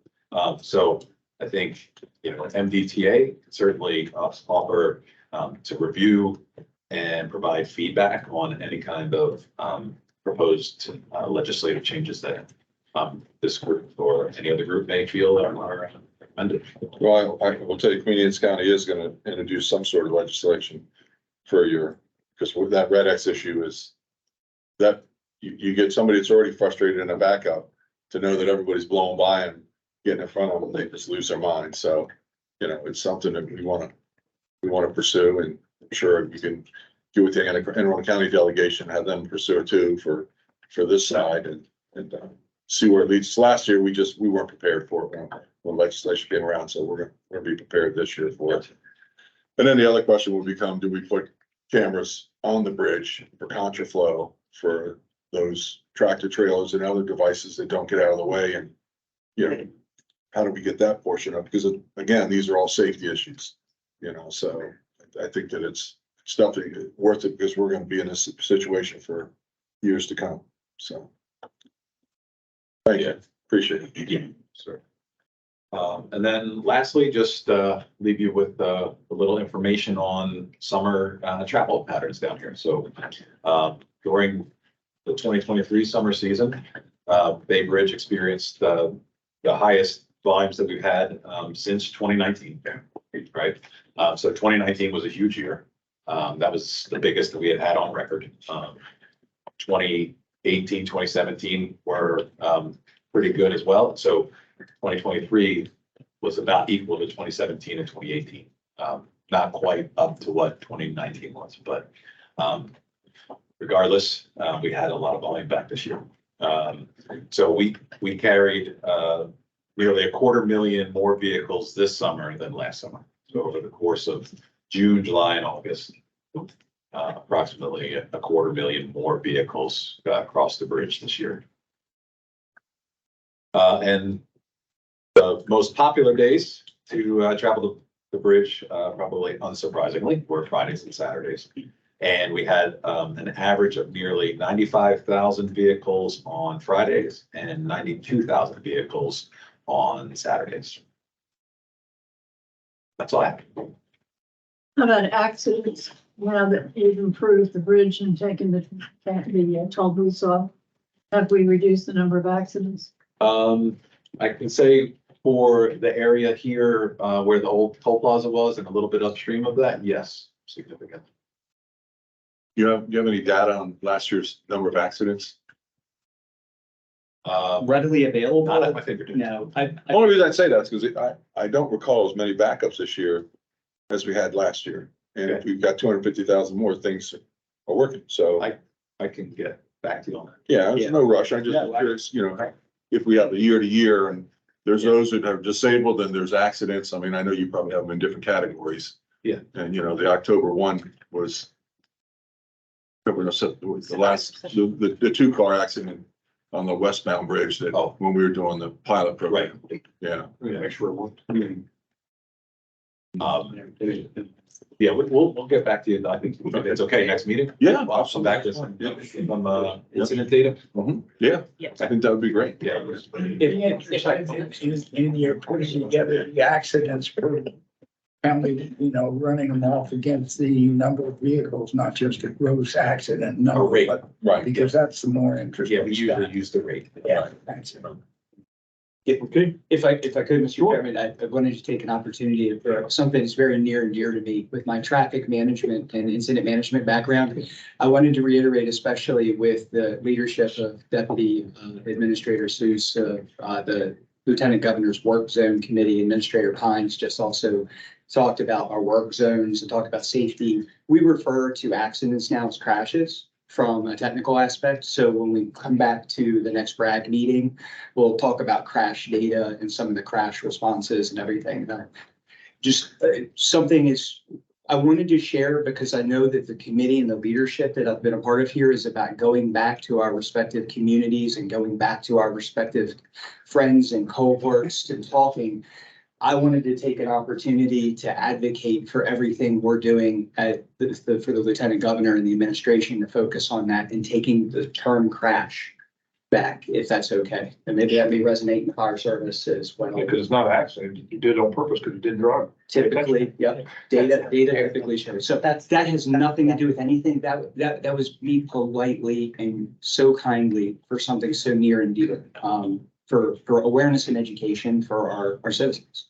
So I think, you know, MDTA certainly offer to review and provide feedback on any kind of proposed legislative changes that this group or any other group may feel are recommended. Well, I will tell you, Queen County is gonna introduce some sort of legislation for because with that red X issue is that you get somebody that's already frustrated in a backup to know that everybody's blowing by and getting in front of them, they just lose their mind. So, you know, it's something that we wanna pursue, and I'm sure you can do with the Anne Arundel County delegation, have them pursue it too for this side and see where it leads. Last year, we weren't prepared for it when legislation came around, so we're gonna be prepared this year for it. And then the other question will become, do we put cameras on the bridge for contraflow for those tractor trailers and other devices that don't get out of the way? And, you know, how do we get that portion up? Because again, these are all safety issues, you know, so I think that it's definitely worth it because we're gonna be in this situation for years to come, so. Thank you, appreciate it. Yeah, sure. And then lastly, just leave you with a little information on summer travel patterns down here. So during the 2023 summer season, Bay Bridge experienced the highest volumes that we've had since 2019, right? So 2019 was a huge year. That was the biggest that we had on record. 2018, 2017 were pretty good as well. So 2023 was about equal to 2017 and 2018. Not quite up to what 2019 was, but regardless, we had a lot of volume back this year. So we carried, nearly 250,000 more vehicles this summer than last summer. So over the course of June, July, and August, approximately 250,000 more vehicles crossed the bridge this year. And the most popular days to travel the bridge, probably unsurprisingly, were Fridays and Saturdays. And we had an average of nearly 95,000 vehicles on Fridays and 92,000 vehicles on Saturdays. That's all I have. How about accidents? Now that we've improved the bridge and taken the toll booths off, have we reduced the number of accidents? I can say for the area here, where the old toll plaza was and a little bit upstream of that, yes, significant. You have any data on last year's number of accidents? Readily available? Not at my fingertips. No, The only reason I say that is because I don't recall as many backups this year as we had last year. And if we've got 250,000 more, things are working, so. I can get back to you on that. Yeah, there's Yeah. no rush. I just Yeah. curious, if we have a year to year and there's those that are disabled and there's accidents. I mean, I know you probably have them in different categories. Yeah. And the October one was the last, the 2-car accident on the westbound bridge that, when we were doing the pilot program. Yeah. Make sure we'll. Yeah, we'll get back to you. I think if it's okay, next meeting. Yeah. I'll come back with some incident data. Yeah, I think that would be great. Yeah. In your putting together the accidents per family, running them off against the number of vehicles, not just a gross accident number, rate. but Right. because that's the more interesting. Yeah, we usually stuff. use the rate. Yeah, that's it. Okay. If I could, Mr. Chairman, I wanted to take an opportunity for something that's very near and dear to me with my traffic management and incident management background. I wanted to reiterate, especially with the leadership of Deputy Administrator Seuss, the Lieutenant Governor's Work Zone Committee, Administrator Pines just also talked about our work zones and talked about safety. We refer to accidents now as crashes from a technical aspect. So when we come back to the next BRAG meeting, we'll talk about crash data and some of the crash responses and everything. Something I wanted to share because I know that the committee and the leadership that I've been a part of here is about going back to our respective communities and going back to our respective friends and cohorts and talking. I wanted to take an opportunity to advocate for everything we're doing for the Lieutenant Governor and the administration to focus on that and taking the term crash back, if that's okay. And maybe that may resonate in the fire service as well. Because it's not an accident. You did it on purpose because you didn't drive. Typically, yep, data typically shows. So that has nothing to do with anything. That was me politely and so kindly for something so near and dear. For awareness and education for our citizens.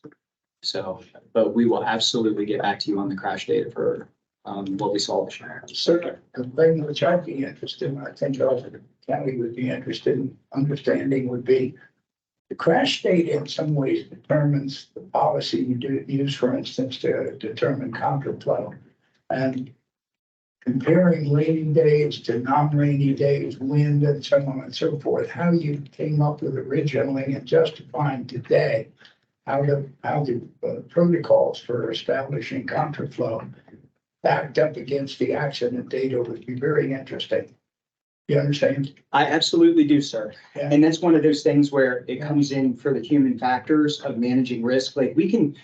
So, but we will absolutely get back to you on the crash data for what we saw this year. Sir, the thing which I'd be interested in, I think also the county would be interested in understanding would be the crash data in some ways determines the policy you use, for instance, to determine counterflow. And comparing rainy days to non-rainy days, wind and so on and so forth, how you came up with originally and justifying today, how the protocols for establishing contraflow backed up against the accident data would be very interesting. You understand? I absolutely do, sir. Yeah. And that's one of those things where it comes in for the human factors of managing risk. Like we can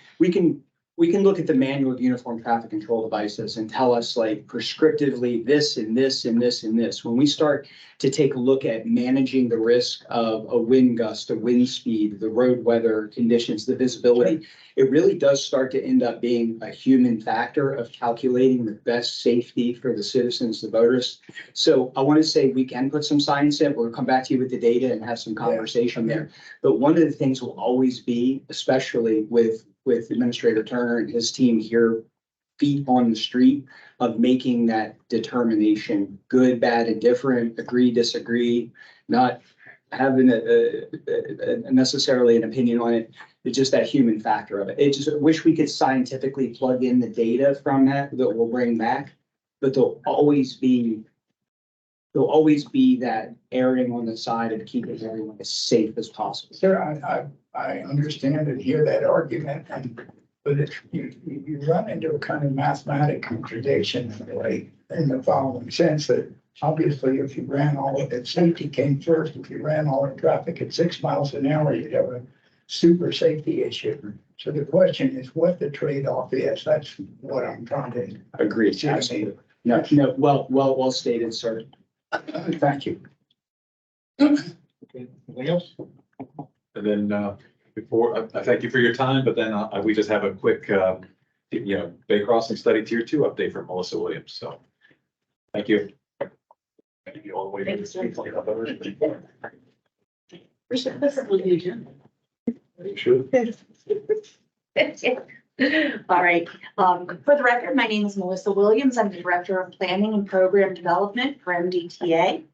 look at the manual of uniform traffic control devices and tell us like prescriptively this and this and this and this. When we start to take a look at managing the risk of a wind gust, a wind speed, the road weather conditions, the visibility, it really does start to end up being a human factor of calculating the best safety for the citizens, the voters. So I want to say we can put some science in. We'll come back to you with the data and have some conversation there. But one of the things will always be, especially with Administrator Turner and his team here, feet on the street of making that determination, good, bad, and different, agree, disagree, not having necessarily an opinion on it. It's just that human factor of it. I just wish we could scientifically plug in the data from that we'll bring back, but there'll always be there'll always be that erring on the side of keeping everyone as safe as possible. Sir, I understand and hear that argument, but if you run into a kind of mathematic contradiction in a way, in the following sense that obviously if you ran all of it, safety came first. If you ran all the traffic at 6 miles an hour, you'd have a super safety issue. So the question is what the trade-off is. That's what I'm trying to. Agreed, absolutely. No, well stated, sir. Thank you. Okay, anything else? And then, before, I thank you for your time, but then we just have a quick, Bay Crossing Study Tier 2 update from Melissa Williams, so. Thank you. Thank you all the way. Thank you, sir. Sure. All right, for the record, my name is Melissa Williams. I'm the Director of Planning and Program Development for MDTA.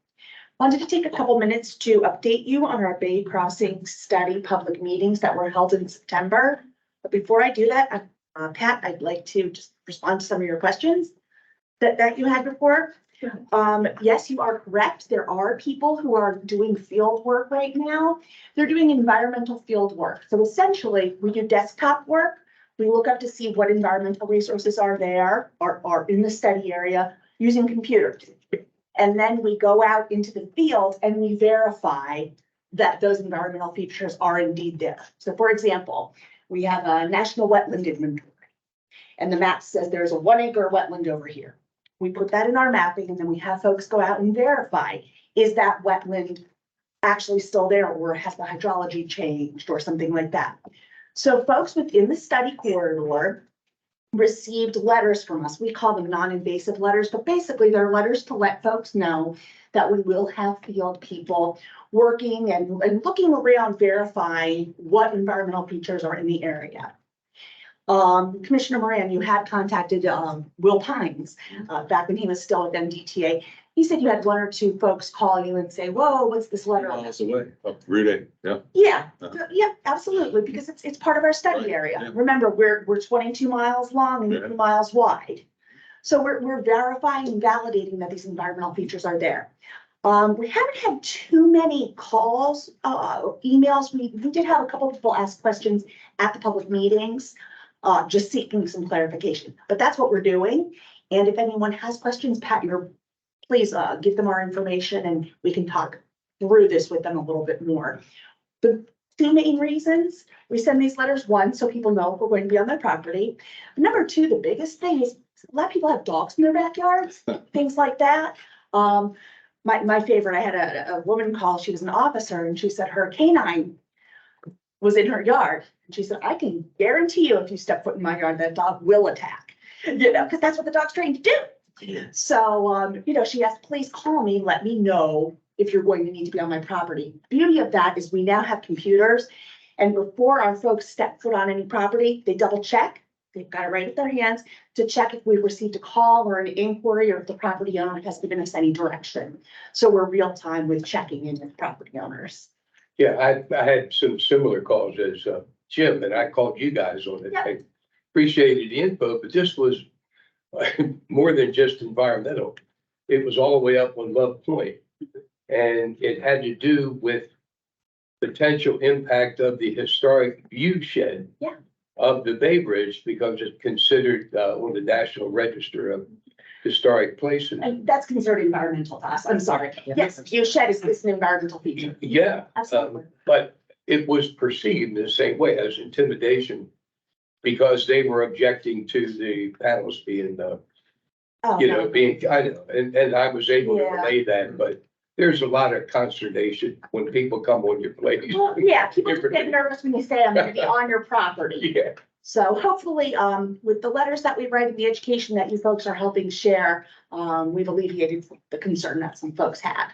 Wanted to take a couple minutes to update you on our Bay Crossing study public meetings that were held in September. But before I do that, Pat, I'd like to just respond to some of your questions that you had before. Yes, you are correct. There are people who are doing field work right now. They're doing environmental field work. So essentially, we do desktop work. We look up to see what environmental resources are there or are in the study area using computers. And then we go out into the field and we verify that those environmental features are indeed there. So for example, we have a national wetland inventory and the map says there's a 1 acre wetland over here. We put that in our mapping and then we have folks go out and verify, is that wetland actually still there or has the hydrology changed or something like that? So folks within the study corridor received letters from us. We call them non-invasive letters, but basically they're letters to let folks know that we will have field people working and looking around verifying what environmental features are in the area. Commissioner Moran, you had contacted Will Pines back when he was still with MDTA. He said you had 1 or 2 folks call you and say, whoa, what's this letter? Miles away, up Route 8, yeah. Yeah, yeah, absolutely, because it's part of our study Right, area. yeah. Remember, we're 22 miles long and 2 miles wide. So we're verifying and validating that these environmental features are there. We haven't had too many calls, emails. We did have a couple of people ask questions at the public meetings, just seeking some clarification, but that's what we're doing. And if anyone has questions, Pat, please give them our information and we can talk through this with them a little bit more. The 2 main reasons we send these letters, 1, so people know if we're going to be on their property. Number 2, the biggest thing is a lot of people have dogs in their backyards, things like that. My favorite, I had a woman call, she was an officer and she said her canine was in her yard. And she said, I can guarantee you if you step foot in my yard, that dog will attack, because that's what the dog's trained to do. So, she asked, please call me, let me know if you're going to need to be on my property. The beauty of that is we now have computers, and before our folks step foot on any property, they double check. They've got it right at their hands to check if we've received a call or an inquiry or if the property owner has given us any direction. So we're real time with checking in with property owners. Yeah, I had some similar calls as Jim, and I called you guys on it. Yeah. I appreciated the info, but this was more than just environmental. It was all the way up on Love Point. And it had to do with potential impact of the historic view shed of the Bay Bridge because it's considered on the National Register of Historic Places. And that's considered environmental to us. I'm sorry. Yes, view shed is an environmental feature. Yeah, Absolutely. but it was perceived in the same way as intimidation because they were objecting to the panels being, Oh, no. being, and I was able to Yeah. relay that, but there's a lot of consternation when people come on your place. Well, yeah, people get nervous when you say I'm gonna be on your property. Yeah, So hopefully, with the letters that we write and the education that you folks are helping share, we've alleviated the concern that some folks had.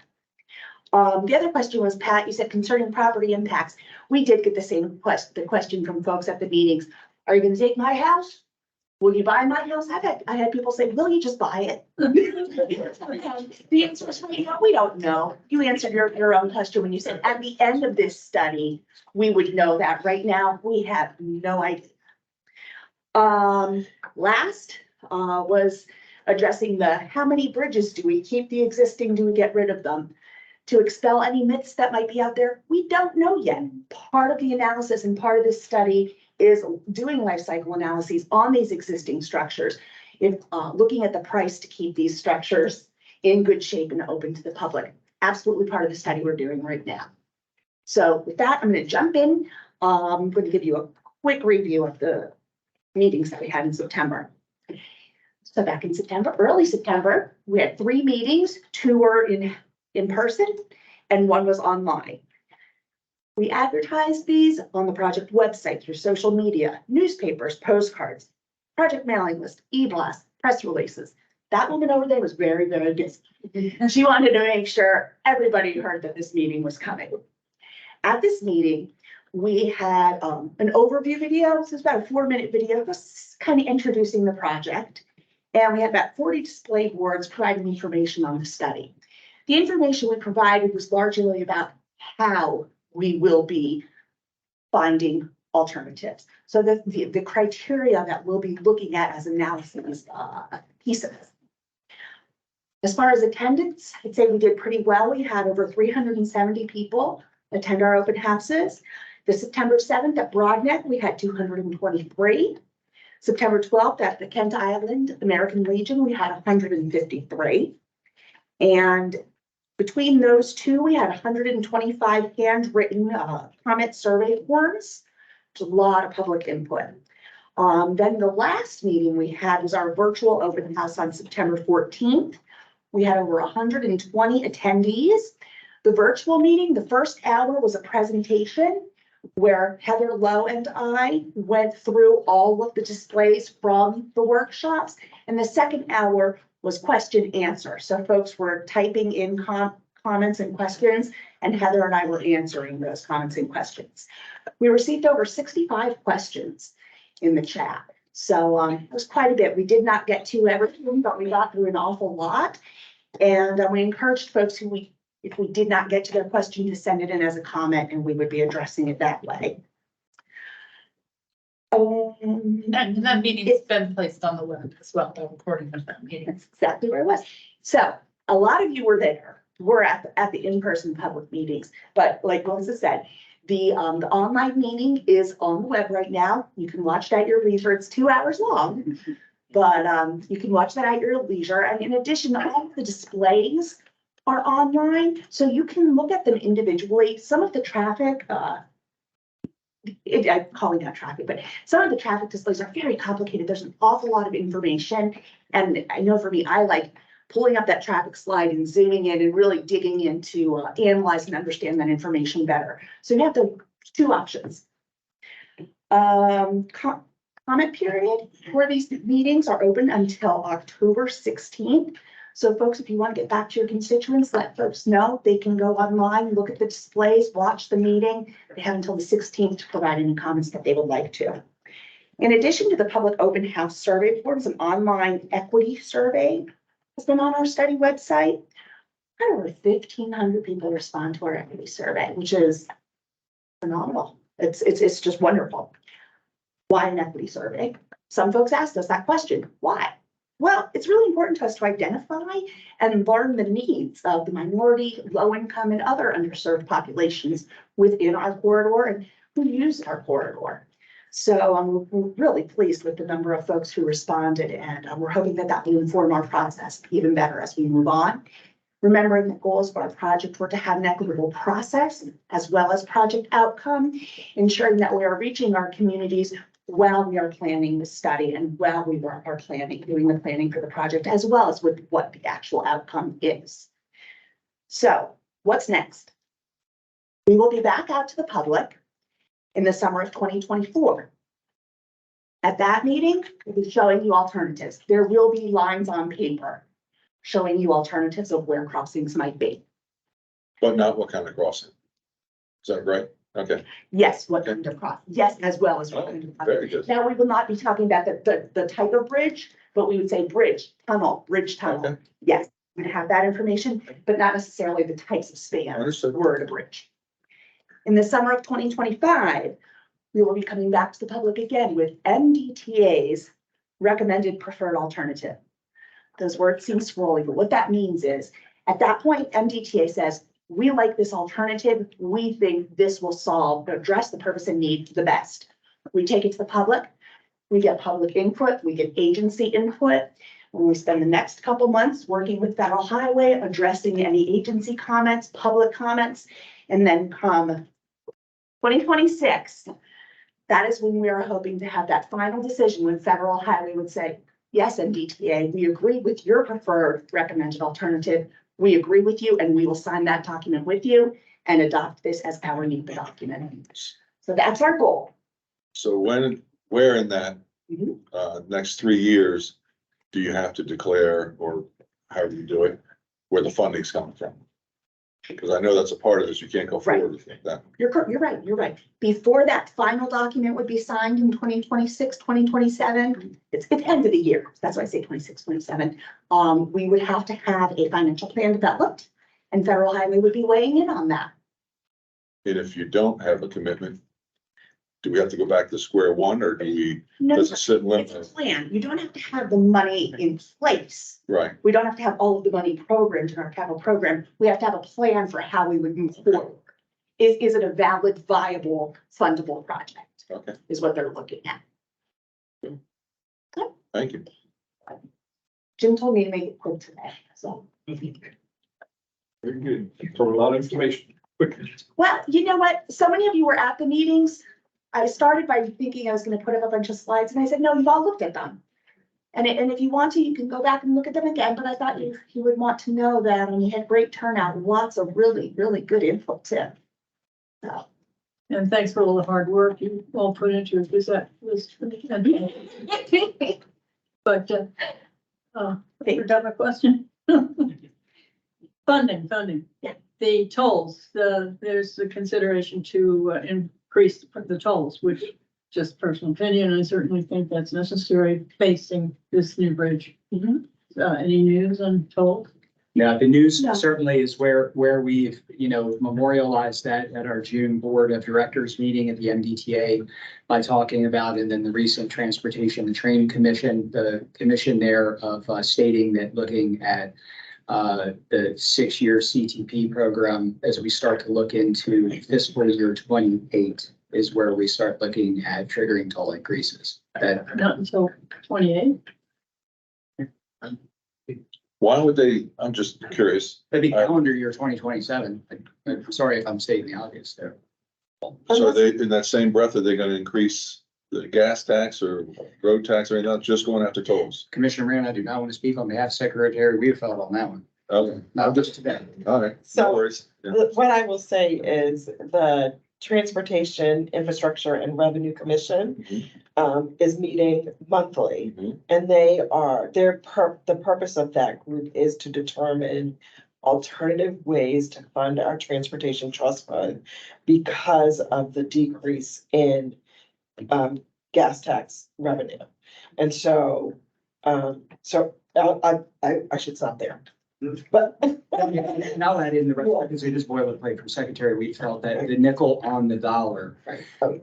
The other question was, Pat, you said concerning property impacts. We did get the same question from folks at the meetings. Are you gonna take my house? Will you buy my house? I had people say, will you just buy it? The answer was, we don't know. You answered your own question when you said at the end of this study, we would know that. Right now, we have no idea. Last was addressing the how many bridges do we keep the existing, do we get rid of them? To expel any myths that might be out there, we don't know yet. Part of the analysis and part of this study is doing life cycle analyses on these existing structures. If looking at the price to keep these structures in good shape and open to the public. Absolutely part of the study we're doing right now. So with that, I'm going to jump in. I'm going to give you a quick review of the meetings that we had in September. So back in September, early September, we had 3 meetings. 2 were in person and 1 was online. We advertised these on the project website through social media, newspapers, postcards, project mailing list, e-blasts, press releases. That woman over there was very, very busy. She wanted to make sure everybody heard that this meeting was coming. At this meeting, we had an overview video. This is about a 4-minute video, just kind of introducing the project. And we had about 40 display boards providing information on the study. The information we provided was largely about how we will be finding alternatives. So the criteria that we'll be looking at as analysis piece of this. As far as attendance, I'd say we did pretty well. We had over 370 people attend our open houses. The September 7th at Broadneck, we had 223. September 12th at the Kent Island American Legion, we had 153. And between those 2, we had 125 handwritten comment survey forms. A lot of public input. Then the last meeting we had was our virtual open house on September 14th. We had over 120 attendees. The virtual meeting, the first hour was a presentation where Heather Lowe and I went through all of the displays from the workshops. And the second hour was question answer. So folks were typing in comments and questions, and Heather and I were answering those comments and questions. We received over 65 questions in the chat. So it was quite a bit. We did not get to everything, but we got through an awful lot. And we encouraged folks who if we did not get to their question, to send it in as a comment, and we would be addressing it that way. And that meeting's been placed on the web as well, the recording of that meeting. That's exactly where it was. So a lot of you were there. We're at the in-person public meetings, but like Melissa said, the online meeting is on the web right now. You can watch that at your leisure. It's 2 hours long, but you can watch that at your leisure. And in addition, all of the displays are online, so you can look at them individually. Some of the traffic, I'm calling that traffic, but some of the traffic displays are very complicated. There's an awful lot of information. And I know for me, I like pulling up that traffic slide and zooming in and really digging into analyze and understand that information better. So you have 2 options. Comment period for these meetings are open until October 16th. So folks, if you want to get back to your constituents, let folks know. They can go online, look at the displays, watch the meeting. They have until the 16th to provide any comments that they would like to. In addition to the public open house survey forms, an online equity survey has been on our study website. Had over 1,500 people respond to our equity survey, which is phenomenal. It's just wonderful. Why an equity survey? Some folks asked us that question. Why? Well, it's really important to us to identify and learn the needs of the minority, low income, and other underserved populations within our corridor and who use our corridor. So we're really pleased with the number of folks who responded, and we're hoping that will inform our process even better as we move on. Remembering the goals of our project were to have an equitable process as well as project outcome, ensuring that we are reaching our communities while we are planning the study and while we are doing the planning for the project, as well as with what the actual outcome is. So what's next? We will be back out to the public in the summer of 2024. At that meeting, we'll be showing you alternatives. There will be lines on paper showing you alternatives of where crossings might be. But not what kind of crossing. Is that right? Okay. Yes, what kind of cross? Yes, as well as what kind of crossing. Very good. Now, we will not be talking about the type of bridge, but we would say bridge, tunnel, bridge tunnel. Okay. Yes, we have that information, but not necessarily the types of spans. Understood. Word a bridge. In the summer of 2025, we will be coming back to the public again with MDTA's recommended preferred alternative. Those words seem swirly, but what that means is, at that point, MDTA says, we like this alternative. We think this will address the purpose and need the best. We take it to the public. We get public input, we get agency input. When we spend the next couple months working with Federal Highway, addressing any agency comments, public comments, and then come 2026, that is when we are hoping to have that final decision when Federal Highway would say, yes, MDTA, we agree with your preferred recommended alternative. We agree with you and we will sign that document with you and adopt this as our NEPA document. So that's our goal. So where in that, next 3 years, do you have to declare, or how do you do it, where the funding's coming from? Because I know that's a part of this. You can't go forward with that. You're right. Before that final document would be signed in 2026, 2027, it's the end of the year. That's why I say 26, 27. We would have to have a financial plan developed and Federal Highway would be weighing in on that. And if you don't have a commitment, do we have to go back to square one, or do we, No, does it sit it's a limit? plan. You don't have to have the money in place. Right, We don't have to have all of the money programmed in our capital program. We have to have a plan for how we would move forward. Is it a valid, viable, fundable project? okay, Is what they're looking at. thank you. Jim told me to make it quick today, so. Very good. For a lot of information. Quick. Well, you know what? So many of you were at the meetings. I started by thinking I was gonna put up a bunch of slides and I said, no, you've all looked at them. And if you want to, you can go back and look at them again, but I thought you would want to know that, and you had great turnout, lots of really, really good input too. So. And thanks for all the hard work you all put into it, because that was. But, I forgot my question. Funding. Yeah. The tolls, there's the consideration to increase the tolls, which just personal opinion, I certainly think that's necessary facing this new bridge. Any news on tolls? Now, the news No. certainly is where we've, memorialized that at our June Board of Directors meeting at the MDTA by talking about, and then the recent Transportation and Train Commission, the commission there of stating that looking at the 6-year CTP program as we start to look into fiscal year 28 is where we start looking at triggering toll increases. That Not until 28. Why would they, I'm just curious, that'd be calendar year 2027. I'm sorry if I'm stating the obvious there. so are they, in that same breath, are they gonna increase the gas tax or road tax, or not just going after tolls? Commissioner Rand, I do not want to speak on behalf of Secretary Weirfeld on that one. Okay, Not just today. all right, no So worries. Yeah. what I will say is the Transportation Infrastructure and Revenue Commission is meeting monthly. Mhm. And the purpose of that group is to determine alternative ways to fund our transportation trust fund because of the decrease in gas tax revenue. And so, I should stop there. But And I'll add in the rest, because it is boilerplate from Secretary Weirfeld that the nickel on the dollar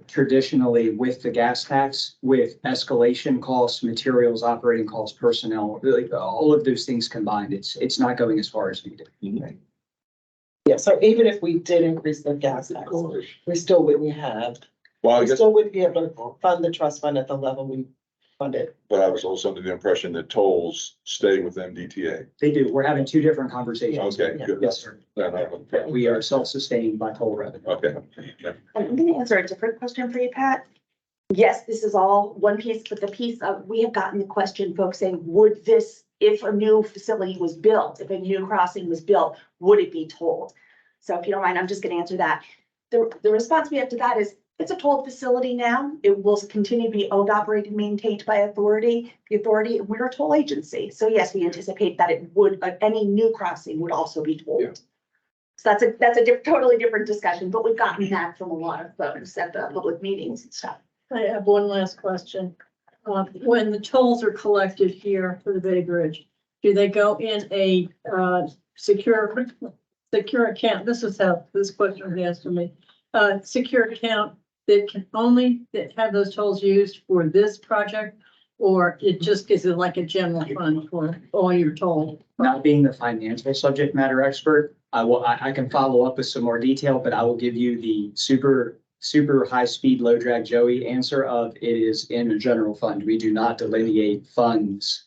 traditionally with the gas tax, with escalation costs, materials, operating costs, personnel, really all of those things combined, it's not going as far as needed. yeah, so even if we did increase the gas tax, we still wouldn't Well, I we guess, still wouldn't be able to fund the trust fund at the level we funded. but I was also under the impression that tolls stay with MDTA. They do. We're having two different conversations. Okay, good. Yes, sir. We are self-sustained by toll revenue. Okay, yeah. I'm gonna answer a different question for you, Pat. Yes, this is all one piece, but the piece of, we have gotten the question, folks saying, would this, if a new facility was built, if a new crossing was built, would it be tolled? So if you don't mind, I'm just gonna answer that. The response we have to that is, it's a tolled facility now. It will continue to be owned, operated, maintained by the authority. We're a toll agency. So yes, we anticipate that it would, any new crossing would also be tolled. Yeah. So that's a totally different discussion, but we've gotten that from a lot of folks at the public meetings and stuff. I have one last question. When the tolls are collected here for the Bay Bridge, do they go in a secure account? This is how this question was asked to me. Secure account that can only have those tolls used for this project, or it just gives it like a general fund for all you're told? Not being the financial subject matter expert, I can follow up with some more detail, but I will give you the super high speed, low drag Joey answer of it is in a general fund. We do not delineate funds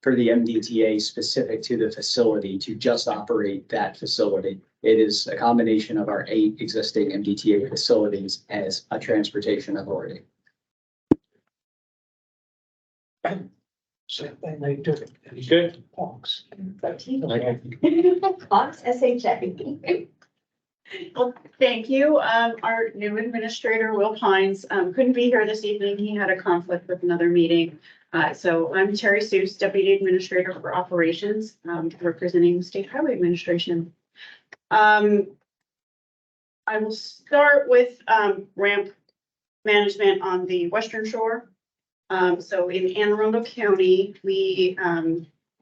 for the MDTA specific to the facility to just operate that facility. It is a combination of our 8 existing MDTA facilities as a transportation authority. Same thing they do. Okay. Hawks. Fox SHA. Well, thank you. Our new administrator, Will Pines, couldn't be here this evening. He had a conflict with another meeting. So I'm Terry Seuss, Deputy Administrator for Operations, representing the State Highway Administration. I will start with ramp management on the Western Shore. So in Anne Arundel County, we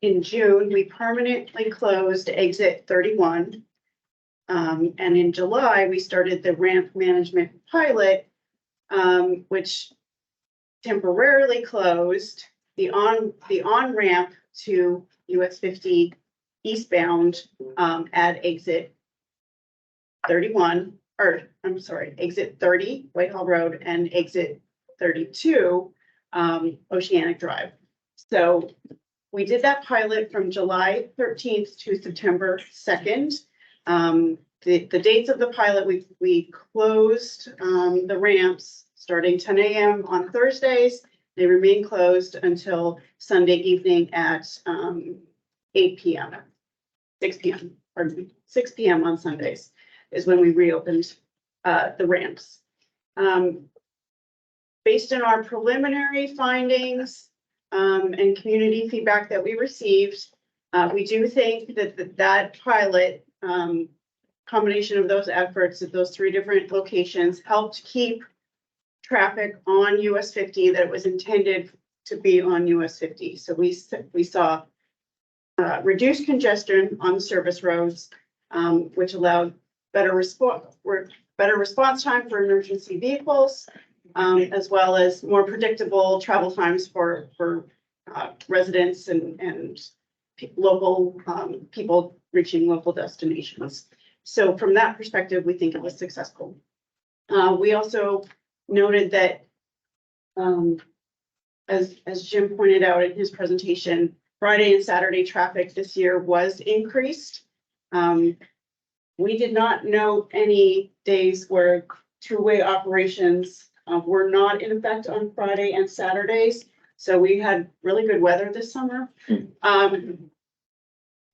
in June, we permanently closed exit 31. And in July, we started the ramp management pilot, which temporarily closed the on-ramp to US 50 eastbound at exit 31, or I'm sorry, exit 30 Whitehall Road and exit 32 Oceanic Drive. So we did that pilot from July 13th to September 2nd. The dates of the pilot, we closed the ramps starting 10 a.m. on Thursdays. They remain closed until Sunday evening at 8 p.m. 6 p.m. pardon me, 6 p.m. on Sundays is when we reopened the ramps. Based on our preliminary findings and community feedback that we received, we do think that that pilot combination of those efforts at those 3 different locations helped keep traffic on US 50 that was intended to be on US 50. So we saw reduced congestion on the service roads, which allowed better response time for emergency vehicles, as well as more predictable travel times for residents and local people reaching local destinations. So from that perspective, we think it was successful. We also noted that, as Jim pointed out in his presentation, Friday and Saturday traffic this year was increased. We did not note any days where two-way operations were not in effect on Friday and Saturdays. So we had really good weather this summer.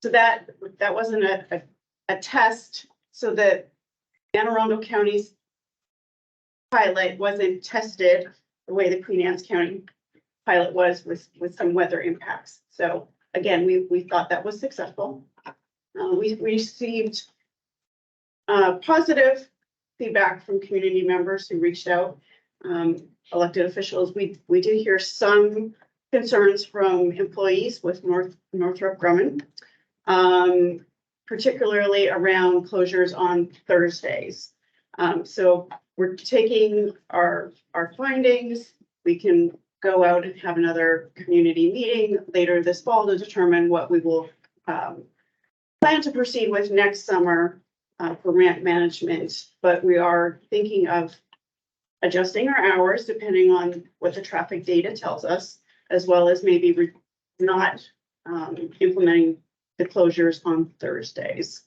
So that wasn't a test, so that Anne Arundel County's pilot wasn't tested the way the Queen Anne's County pilot was with some weather impacts. So again, we thought that was successful. We received positive feedback from community members who reached out, elected officials. We did hear some concerns from employees with Northrop Grumman, particularly around closures on Thursdays. So we're taking our findings. We can go out and have another community meeting later this fall to determine what we will plan to proceed with next summer for ramp management. But we are thinking of adjusting our hours depending on what the traffic data tells us, as well as maybe not implementing the closures on Thursdays.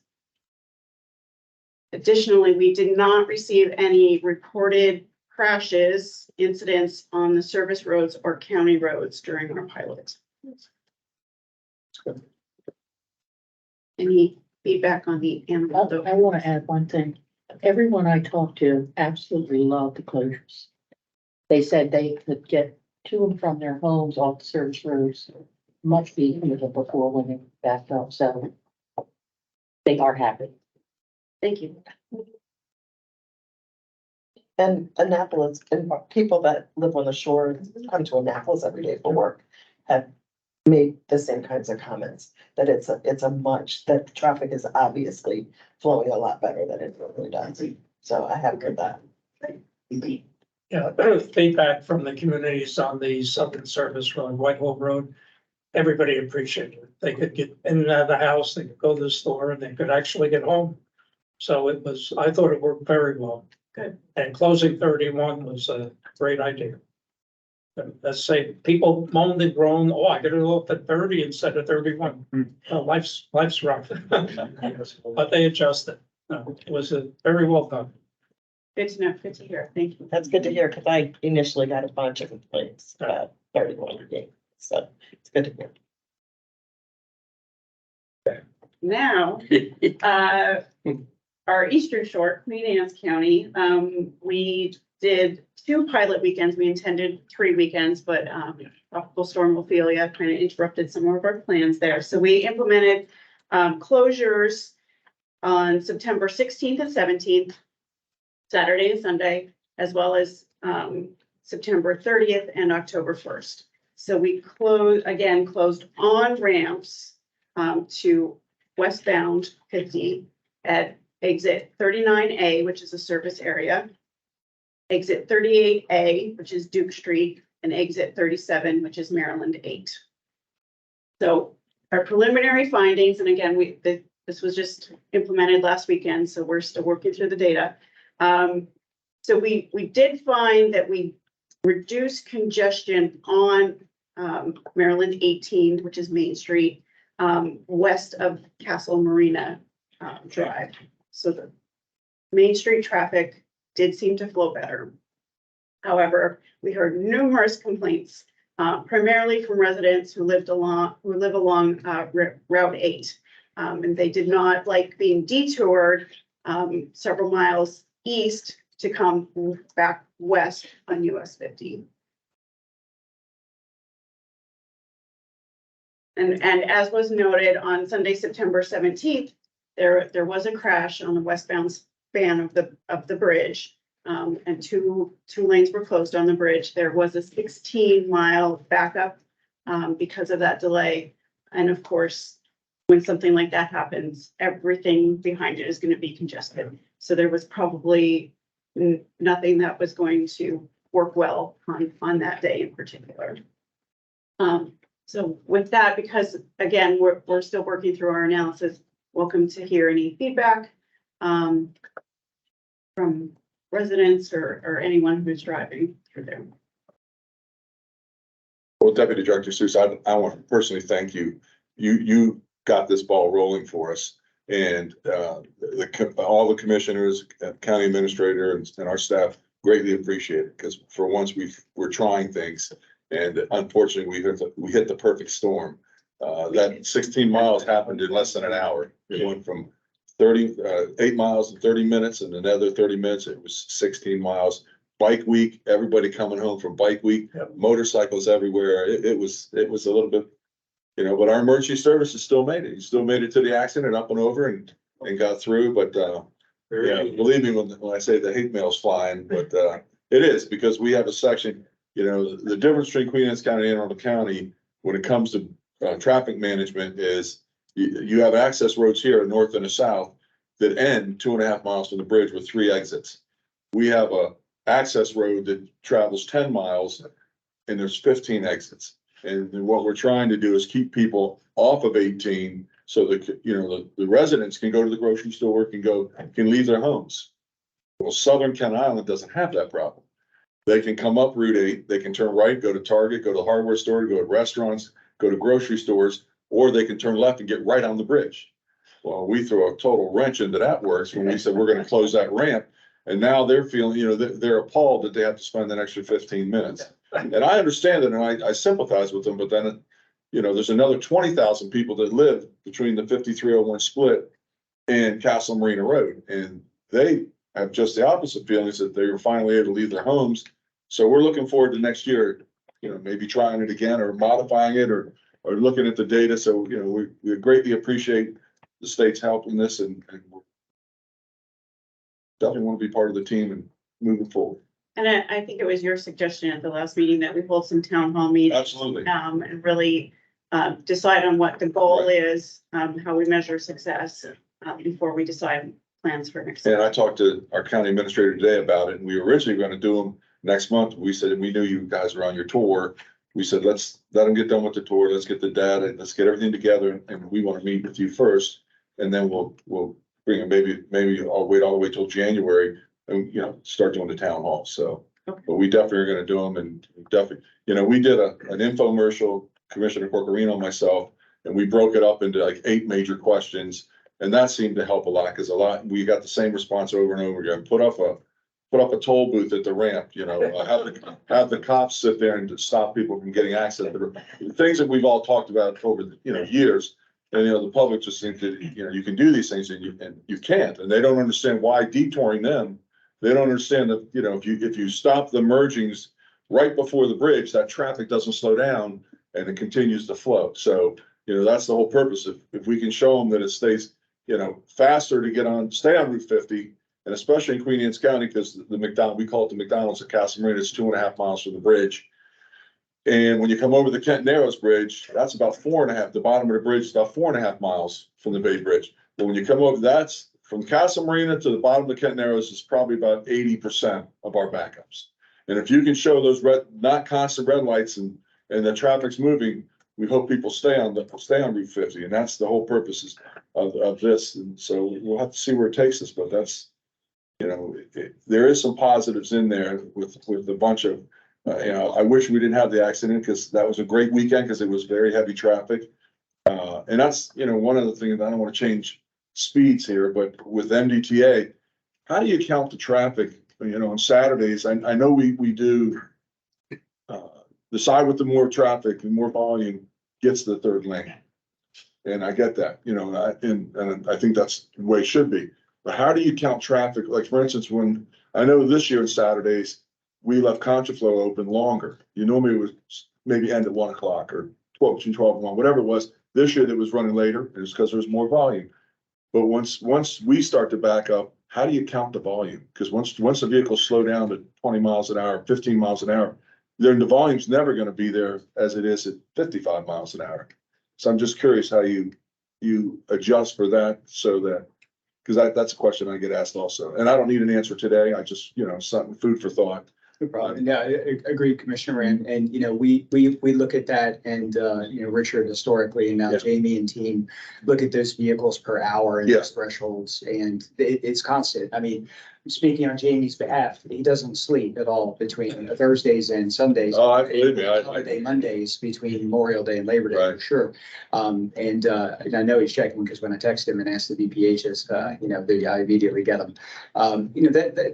Additionally, we did not receive any reported crashes, incidents on the service roads or county roads during our pilot. Any feedback on the animal? I want to add one thing. Everyone I talked to absolutely loved the closures. They said they could get to and from their homes off the service roads much easier than before when they backed up. So they are happy. Thank you. And Annapolis, and people that live on the shore, come to Annapolis every day for work, have made the same kinds of comments, that that traffic is obviously flowing a lot better than it really does. So I have heard that. Yeah, feedback from the communities on the Southern Service Road, Whitehall Road. Everybody appreciated it. They could get in and out of the house, they could go to the store, and they could actually get home. So it was, I thought it worked very well. Good. And closing 31 was a great idea. And let's say people moaned and groaned, oh, I gotta go up at 30 instead of 31. Life's rough. But they adjusted. No, it was a very well done. Good to know, good to hear, thank you. That's good to hear, because I initially got a bunch of complaints about 31 days, so it's good to hear. Now, our Eastern Shore, Queen Anne's County, we did 2 pilot weekends. We intended 3 weekends, but Tropical Storm Ophelia kind of interrupted some of our plans there. So we implemented closures on September 16th and 17th, Saturday and Sunday, as well as September 30th and October 1st. So we closed on ramps to westbound 50 at exit 39A, which is a service area, exit 38A, which is Duke Street, and exit 37, which is Maryland 8. So our preliminary findings, and again, this was just implemented last weekend, so we're still working through the data. So we did find that we reduced congestion on Maryland 18, which is Main Street, west of Castle Marina Drive. So the Main Street traffic did seem to flow better. However, we heard numerous complaints, primarily from residents who live along Route 8. And they did not like being detoured several miles east to come back west on US 50. And as was noted on Sunday, September 17th, there was a crash on the westbound span of the bridge. And two lanes were closed on the bridge. There was a 16-mile backup because of that delay. And of course, when something like that happens, everything behind it is going to be congested. So there was probably nothing that was going to work well on that day in particular. So with that, because again, we're still working through our analysis, welcome to hear any feedback from residents or anyone who's driving through there. Well, Deputy Director Seuss, I want to personally thank you. You got this ball rolling for us, and all the commissioners, county administrator, and our staff greatly appreciate it, because for once we're trying things, and unfortunately we hit the perfect storm. That 16 miles happened in less than an hour. It went from 8 miles in 30 minutes, and another 30 minutes. It was 16 miles. Bike week, everybody coming home from bike week, motorcycles everywhere. It was a little bit, but our emergency services still made it. You still made it to the accident, up and over, and got through. But yeah, believe me when I say the hate mail's flying, but it is, because we have a section. The difference between Queen Anne's County and Anne Arundel County when it comes to traffic management is you have access roads here, a north and a south, that end 2.5 miles from the bridge with 3 exits. We have a access road that travels 10 miles and there's 15 exits. And what we're trying to do is keep people off of 18 so that, the residents can go to the grocery store, can leave their homes. Well, Southern Kent Island doesn't have that problem. They can come up Route 8, they can turn right, go to Target, go to the hardware store, go to restaurants, go to grocery stores, or they can turn left and get right on the bridge. Well, we throw a total wrench into that works when we said we're going to close that ramp. And now they're feeling, they're appalled that they have to spend an extra 15 minutes. And I understand it, and I sympathize with them, but then, there's another 20,000 people that live between the 5301 split and Castle Marina Road. And they have just the opposite feelings, that they were finally able to leave their homes. So we're looking forward to next year, maybe trying it again or modifying it or looking at the data. So, we greatly appreciate the state's help in this, and definitely want to be part of the team and moving forward. And I think it was your suggestion at the last meeting that we hold some town hall meetings. Absolutely. And really decide on what the goal is, how we measure success before we decide plans for next year. And I talked to our county administrator today about it, and we were originally going to do them next month, we said, we knew you guys were on your tour. We said, let's let them get done with the tour. Let's get the data, let's get everything together, and we want to meet with you first. And then we'll bring it, maybe I'll wait all the way till January and, start doing the town hall. So, but we definitely are gonna do them, and definitely, we did an infomercial, Commissioner Corcarino and myself, and we broke it up into like 8 major questions. And that seemed to help a lot, because we got the same response over and over again. Put up a toll booth at the ramp, have the cops sit there and stop people from getting access. The things that we've all talked about over the, years. And, the public just think that, you can do these things and you can't, and they don't understand why detouring them. They don't understand that, if you stop the mergings right before the bridge, that traffic doesn't slow down and it continues to flow. So, that's the whole purpose. If we can show them that it stays, faster to stay on Route 50, and especially in Queen Anne's County, because we call it the McDonald's at Casa Marina, it's 2.5 miles from the bridge. And when you come over the Kent Narrows Bridge, that's about 4.5. The bottom of the bridge is about 4.5 miles from the Bay Bridge. But when you come over, that's from Casa Marina to the bottom of the Kent Narrows is probably about 80% of our backups. And if you can show those not constant red lights and the traffic's moving, we hope people stay on Route 50. And that's the whole purpose of this. And so we'll have to see where it takes us, but that's, there is some positives in there with a bunch of, I wish we didn't have the accident, because that was a great weekend, because it was very heavy traffic. And that's, one of the things, I don't want to change speeds here, but with MDTA, how do you count the traffic, on Saturdays? I know we do, the side with the more traffic and more volume gets the third lane. And I get that, and I think that's the way it should be. But how do you count traffic? Like, for instance, when I know this year on Saturdays, we left contraflow open longer. Normally it was maybe end at 1 o'clock or between 12 and 1, whatever it was. This year it was running later. It's because there's more volume. But once we start to back up, how do you count the volume? Because once the vehicles slow down to 20 miles an hour, 15 miles an hour, then the volume's never going to be there as it is at 55 miles an hour. So I'm just curious how you adjust for that, so that, because that's a question I get asked also. And I don't need an answer today. I just, something, food for thought. No problem. Yeah, I agree, Commissioner. And, we look at that, and, Richard historically, and now Jamie and team look at those vehicles per hour and those thresholds, and it's constant. I mean, speaking on Jamie's behalf, he doesn't sleep at all between Thursdays and Sundays. Oh, believe me, Holiday Mondays between Memorial Day and Labor Day, for sure. And I know he's checking, because when I text him and ask the VPHs, I immediately get them.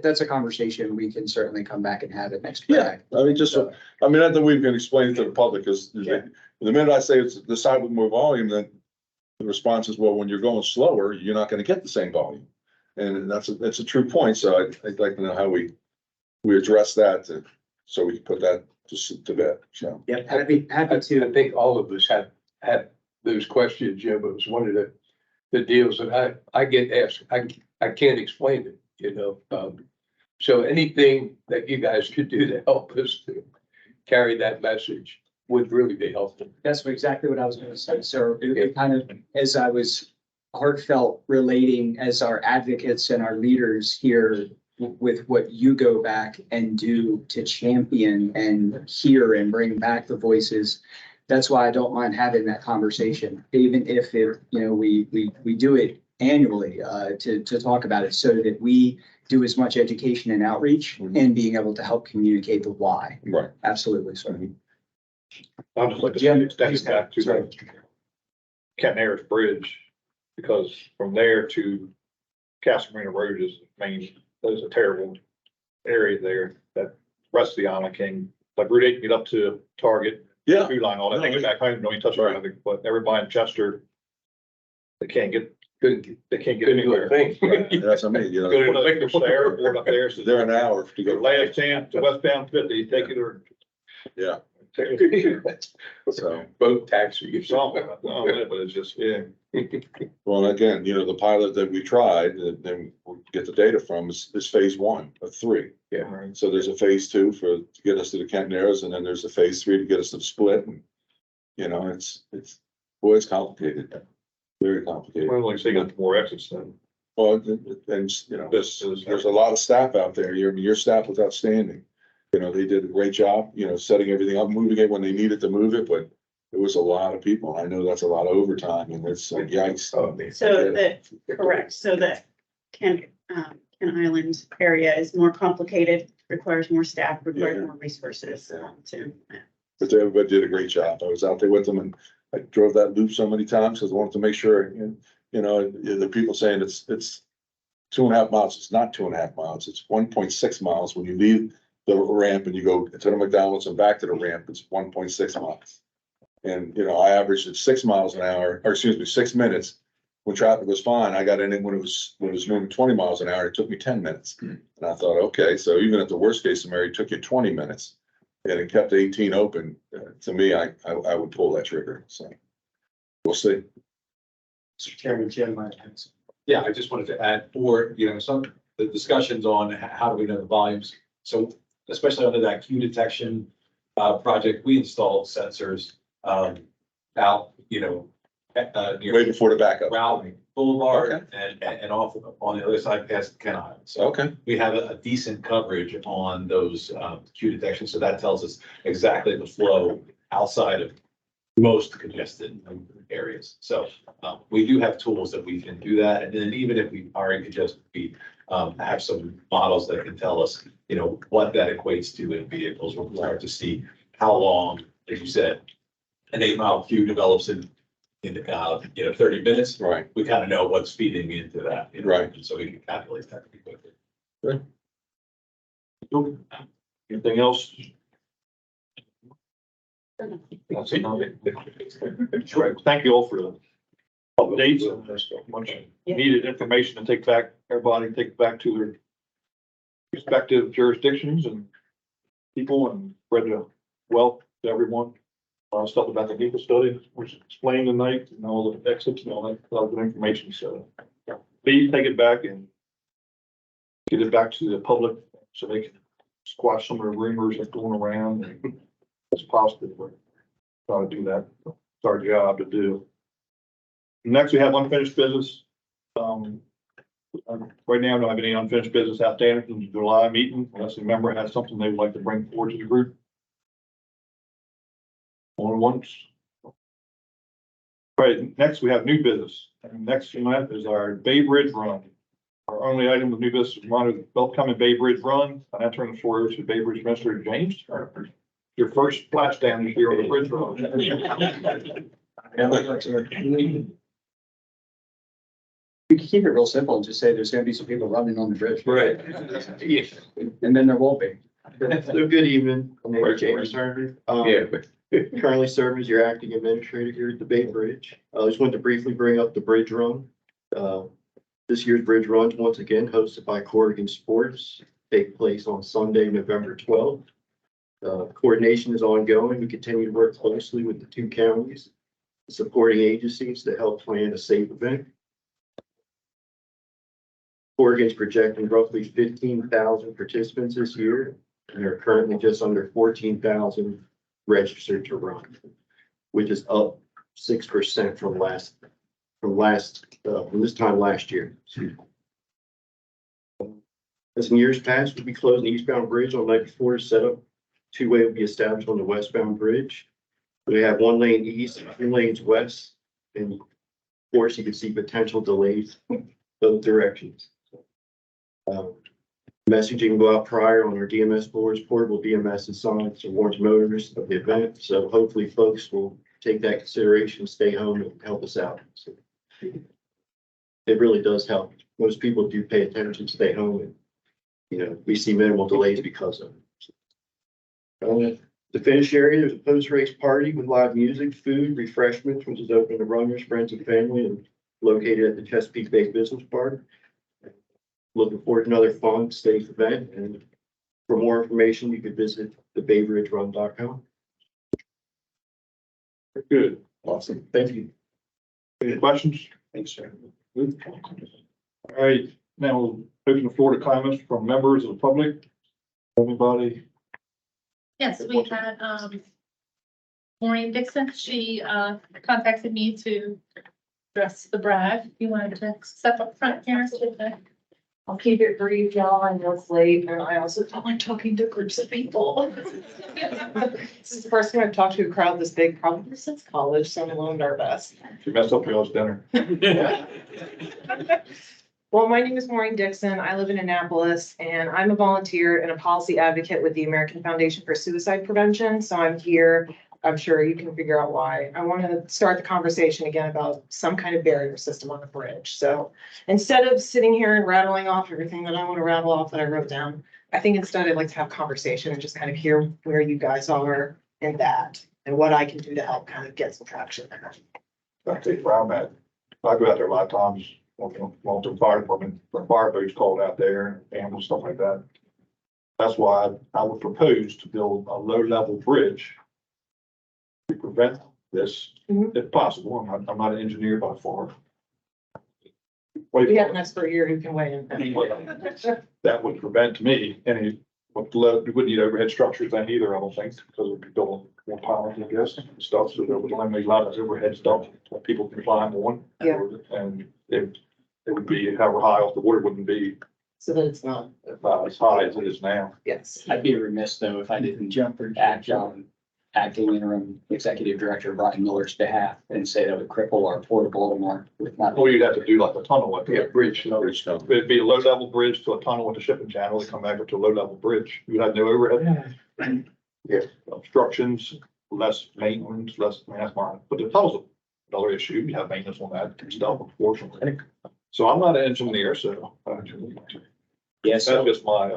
That's a conversation we can certainly come back and have it next week. Yeah, I mean, I think we can explain it to the public, because the minute I say it's the side with more volume, then the response is, well, when you're going slower, you're not going to get the same volume. And that's a true point. So I'd like to know how we address that, so we can put that to bed. So. Yep, happy to. I think all of us have had those questions, Jim. It was one of the deals that I get asked. I can't explain it, so anything that you guys could do to help us to carry that message would really be helpful. That's exactly what I was going to say. So it kind of, as I was heartfelt relating as our advocates and our leaders here with what you go back and do to champion and hear and bring back the voices. That's why I don't mind having that conversation, even if we do it annually to talk about it, so that we do as much education and outreach and being able to help communicate the why. Right. Absolutely. So I'll just like to extend it back to the Kent Narrows Bridge, because from there to Casa Marina Road there's a terrible area there. That rest of the island can, like Route 8, get up to Target. Yeah. Food line, all that. They get back home, don't even touch it. But everybody in Chester, they can't get anywhere. That's what I mean, Go to the airport up there. So they're an hour to go. Last 10 to westbound 50, take it or. Yeah. So boat taxi. Something, but it's just, Well, again, the pilot that we tried, then we'll get the data from is phase 1 of 3. Yeah. Right. So there's a phase 2 to get us to the Kent Narrows, and then there's a phase 3 to get us to the split. And, it's complicated. Very complicated. well, like I say, got more exits then. Well, and, there's a lot of staff out there. Your staff was outstanding. You know, they did a great job, you know, setting everything up, moving it when they needed to move it, but it was a lot of people. I know that's a lot of overtime and it's like, yikes. So correct, so the Ken Island area is more complicated, requires more staff, requires more resources to. But everybody did a great job. I was out there with them and I drove that loop so many times because I wanted to make sure, you know, the people saying it's 2.5 miles. It's not 2.5 miles. It's 1.6 miles. When you leave the ramp and you go to the McDonald's and back to the ramp, it's 1.6 miles. And, you know, I averaged at 6 miles an hour, or excuse me, 6 minutes. When traffic was fine, I got in it when it was moving 20 miles an hour. It took me 10 minutes. And I thought, okay, so even at the worst case scenario, it took you 20 minutes. And it kept 18 open. To me, I would pull that trigger. So we'll see. Mr. Chairman, Jim, Yeah, I just wanted to add for, you know, some, the discussions on how do we know the volumes. So especially under that queue detection project, we installed sensors out, you know, Way before the backup. Route Boulevard and off on the other side past Ken Island. So Okay. we have a decent coverage on those queue detections. So that tells us exactly the flow outside of most congested areas. So we do have tools that we can do that. And then even if we are in congested, we have some models that can tell us, you know, what that equates to in vehicles required to see how long, as you said, an 8-mile queue develops in you know, 30 minutes. Right. We kind of know what's feeding into that. You know, Right. and so we can calculate that pretty quickly. Anything else? That's it. Sure. Thank you all for the updates and much needed information to take back, everybody take back to their respective jurisdictions and people and spread the wealth to everyone. Stuff about the people study, which is explained tonight, and all the exits and all that, good information. So please take it back and get it back to the public so they can squash some of the rumors that's going around. And it's positive. We're trying to do that. It's our job to do. Next, we have unfinished business. Right now, I don't have any unfinished business outstanding from the July meeting, unless a member has something they would like to bring forward to the group. Only once. All right, next we have new business. And next on that is our Bay Bridge Run. Our only item of new business is monitor the upcoming Bay Bridge Run. And I turn the floor over to Bay Bridge Administrator James. Your first splash down here on the bridge run. We can keep it real simple and just say there's gonna be some people running on the bridge. Right. And then there won't be. So good evening, I'm Mayor James Turner. Currently serving as your acting administrator here at the Bay Bridge. I just wanted to briefly bring up the bridge run. This year's bridge run is once again hosted by Corrigan Sports, take place on Sunday, November 12th. Coordination is ongoing. We continue to work closely with the 2 counties, supporting agencies to help plan a safe event. Oregon's projecting roughly 15,000 participants this year, and there are currently just under 14,000 registered to run, which is up 6% from this time last year. As in years past, we'll be closing the eastbound bridge on 94 to set up. 2-way will be established on the westbound bridge. We have 1 lane east, 2 lanes west, and of course you can see potential delays both directions. Messaging will go out prior on our DMS boards, portable DMS and signs to warn motorists of the event. So hopefully folks will take that consideration, stay home and help us out. So it really does help. Most people do pay attention, stay home, and we see minimal delays because of it. The finish area, there's a post-race party with live music, food, refreshments, which is open to runners, friends, and family, and located at the Chesapeake Bay Business Park. Looking forward to another fun, safe event. And for more information, you can visit thebaybridgerun.com. Good. Awesome. Thank you. Any questions? Thanks, sir. All right, now we'll open the floor to comments from members of the public. Anybody? Yes, we had, Maureen Dixon, she, contacted me to address the BRAG. You wanted to step up front here, so the I'll keep it brief, y'all. I know it's late and I also don't like talking to groups of people. This is the first time I've talked to a crowd this big, probably since college, so I'm a little nervous. You messed up y'all's dinner. Well, my name is Maureen Dixon. I live in Annapolis and I'm a volunteer and a policy advocate with the American Foundation for Suicide Prevention. So I'm here. I'm sure you can figure out why. I want to start the conversation again about some kind of barrier system on the bridge. So instead of sitting here and rattling off everything that I want to rattle off that I wrote down, I think instead I'd like to have a conversation and just kind of hear where you guys are in that and what I can do to help kind of get some traction there. I take where I'm at. I go out there a lot of times, long-term fire department, fire boats called out there, and stuff like that. That's why I would propose to build a low-level bridge to prevent this, if possible. I'm not an engineer by far. We have an expert here who can weigh in. That would prevent me any, we wouldn't need overhead structures then either, I don't think, because we'd be building more piles, I guess, and stuff, so that would eliminate a lot of overhead stuff that people can climb on. Yeah. And it would be however high off the water wouldn't be So that it's not, as high as it is now. yes. I'd be remiss though if I didn't act on acting interim executive director Brian Miller's behalf and say that would cripple our Port of Baltimore with not. Or you'd have to do like a tunnel, like Yeah, a bridge. It'd be a low level bridge to a tunnel with a shipping channel to come back up to a low level bridge. You'd have no overhead. Yeah, obstructions, less maintenance, less, I mean, that's mine, but the tunnel's another issue. You have maintenance on that and stuff, unfortunately. So I'm not an engineer, so. Yes, That's just my,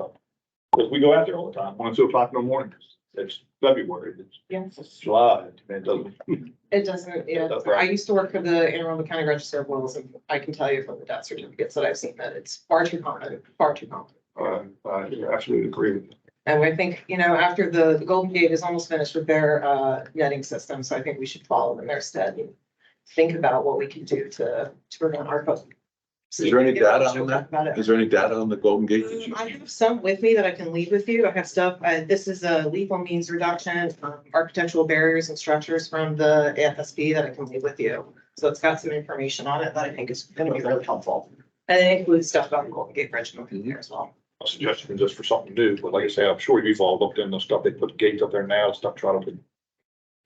because we go out there all the time, 1 and 2 o'clock in the morning. It's February, Yes. it's July, it doesn't. It doesn't, yeah. That's right. I used to work for the Anne Arundel County Register of Wills, and I can tell you from the death certificates that I've seen that it's far too common, far too common. I absolutely agree with you. And I think, after the Golden Gate is almost finished with their netting system, so I think we should follow in their stead and think about what we can do to prevent our folks. Is there any data on that? About it. Is there any data on the Golden Gate? I have some with me that I can leave with you. I have stuff, this is a lethal means reduction, architectural barriers and structures from the AFSP that I can leave with you. So it's got some information on it that I think is gonna be really helpful. And it includes stuff about the Golden Gate Bridge in there as well. A suggestion just for something new, but like I say, I'm sure you've all looked in the stuff, they put gates up there now, stuff trying to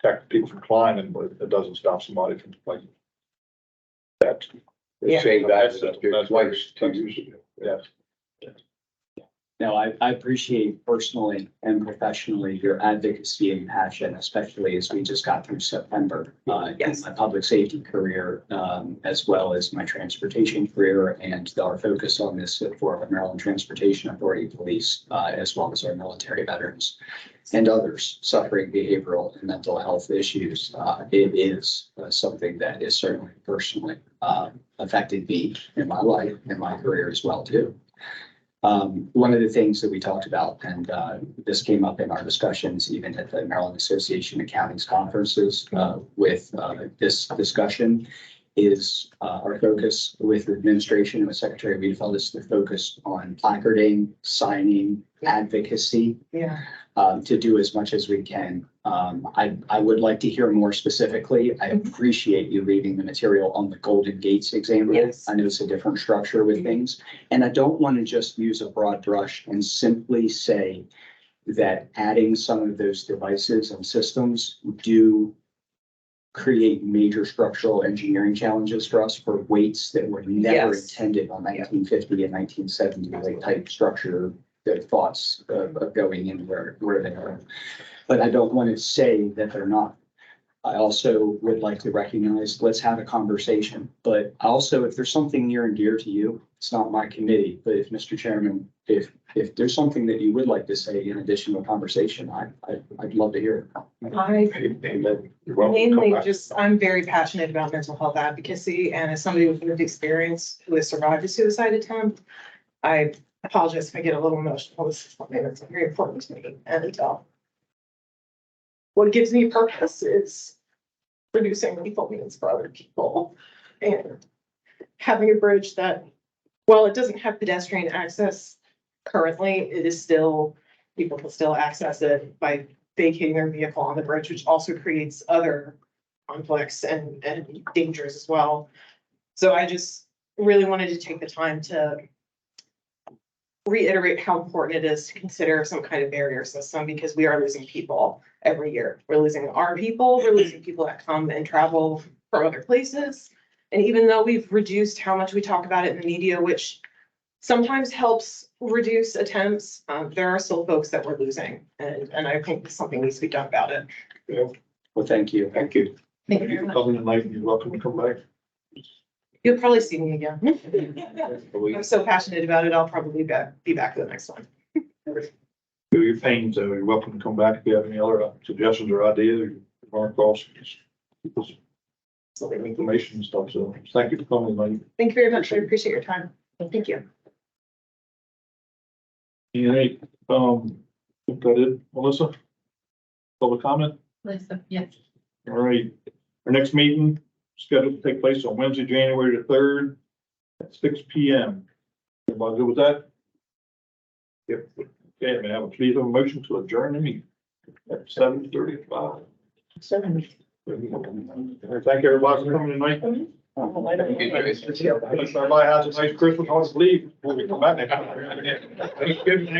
protect people from climbing, but it doesn't stop somebody from like that. Yeah. Same guys, That's twice, 2 that's- years ago. Yes. No, I appreciate personally and professionally your advocacy and passion, especially as we just got through September. In Yes. my public safety career, as well as my transportation career and our focus on this for our Maryland Transportation Authority Police, as well as our military veterans and others suffering behavioral and mental health issues. It is something that is certainly personally affected me in my life, in my career as well too. One of the things that we talked about, and this came up in our discussions, even at the Maryland Association of Counties conferences with this discussion, is our focus with administration and with Secretary Wiedefeld is to focus on placarding, signing, advocacy. Yeah. To do as much as we can. I would like to hear more specifically. I appreciate you leaving the material on the Golden Gates example. Yes. I know it's a different structure with things. And I don't want to just use a broad brush and simply say that adding some of those devices and systems do create major structural engineering challenges for us for weights that were never Yes. intended on 1950 and 1970 type structure. The thoughts of going in where they are. But I don't want to say that they're not. I also would like to recognize, let's have a conversation, but also if there's something near and dear to you, it's not my committee, but if Mr. Chairman, if there's something that you would like to say in addition to a conversation, I'd love to hear it. Amen. You're welcome to come Mainly back. just, I'm very passionate about mental health advocacy, and as somebody with lived experience who has survived a suicide attempt, I apologize if I get a little emotional. This is something that's very important to me. And what gives me purpose is producing lethal means for other people and having a bridge that, while it doesn't have pedestrian access currently, it is still, people can still access it by vacating their vehicle on the bridge, which also creates other conflicts and dangers as well. So I just really wanted to take the time to reiterate how important it is to consider some kind of barrier system because we are losing people every year. We're losing our people, we're losing people that come and travel from other places. And even though we've reduced how much we talk about it in the media, which sometimes helps reduce attempts, there are still folks that we're losing. And I think something needs to be done about it. Well, thank you. Thank you. Thank you Thank you very for much. coming tonight, and you're welcome to come back. You'll probably see me again. I'm so passionate about it, I'll probably be back for the next one. Do your pains, so you're welcome to come back if you have any other suggestions or ideas, or you run across. Some information and stuff, so thank you for coming tonight. Thank you very much, I appreciate your time. Thank you. Hey, think that it, Melissa? Public comment? Lisa, yes. All right, our next meeting scheduled to take place on Wednesday, January the 3rd at 6 p.m. Everybody good with that? Yep. Okay, may I have a please have a motion to adjourn the meeting at 7:35. Thank everybody for coming tonight. Everybody has a nice Christmas, I want to leave before we come back next. Thanksgiving,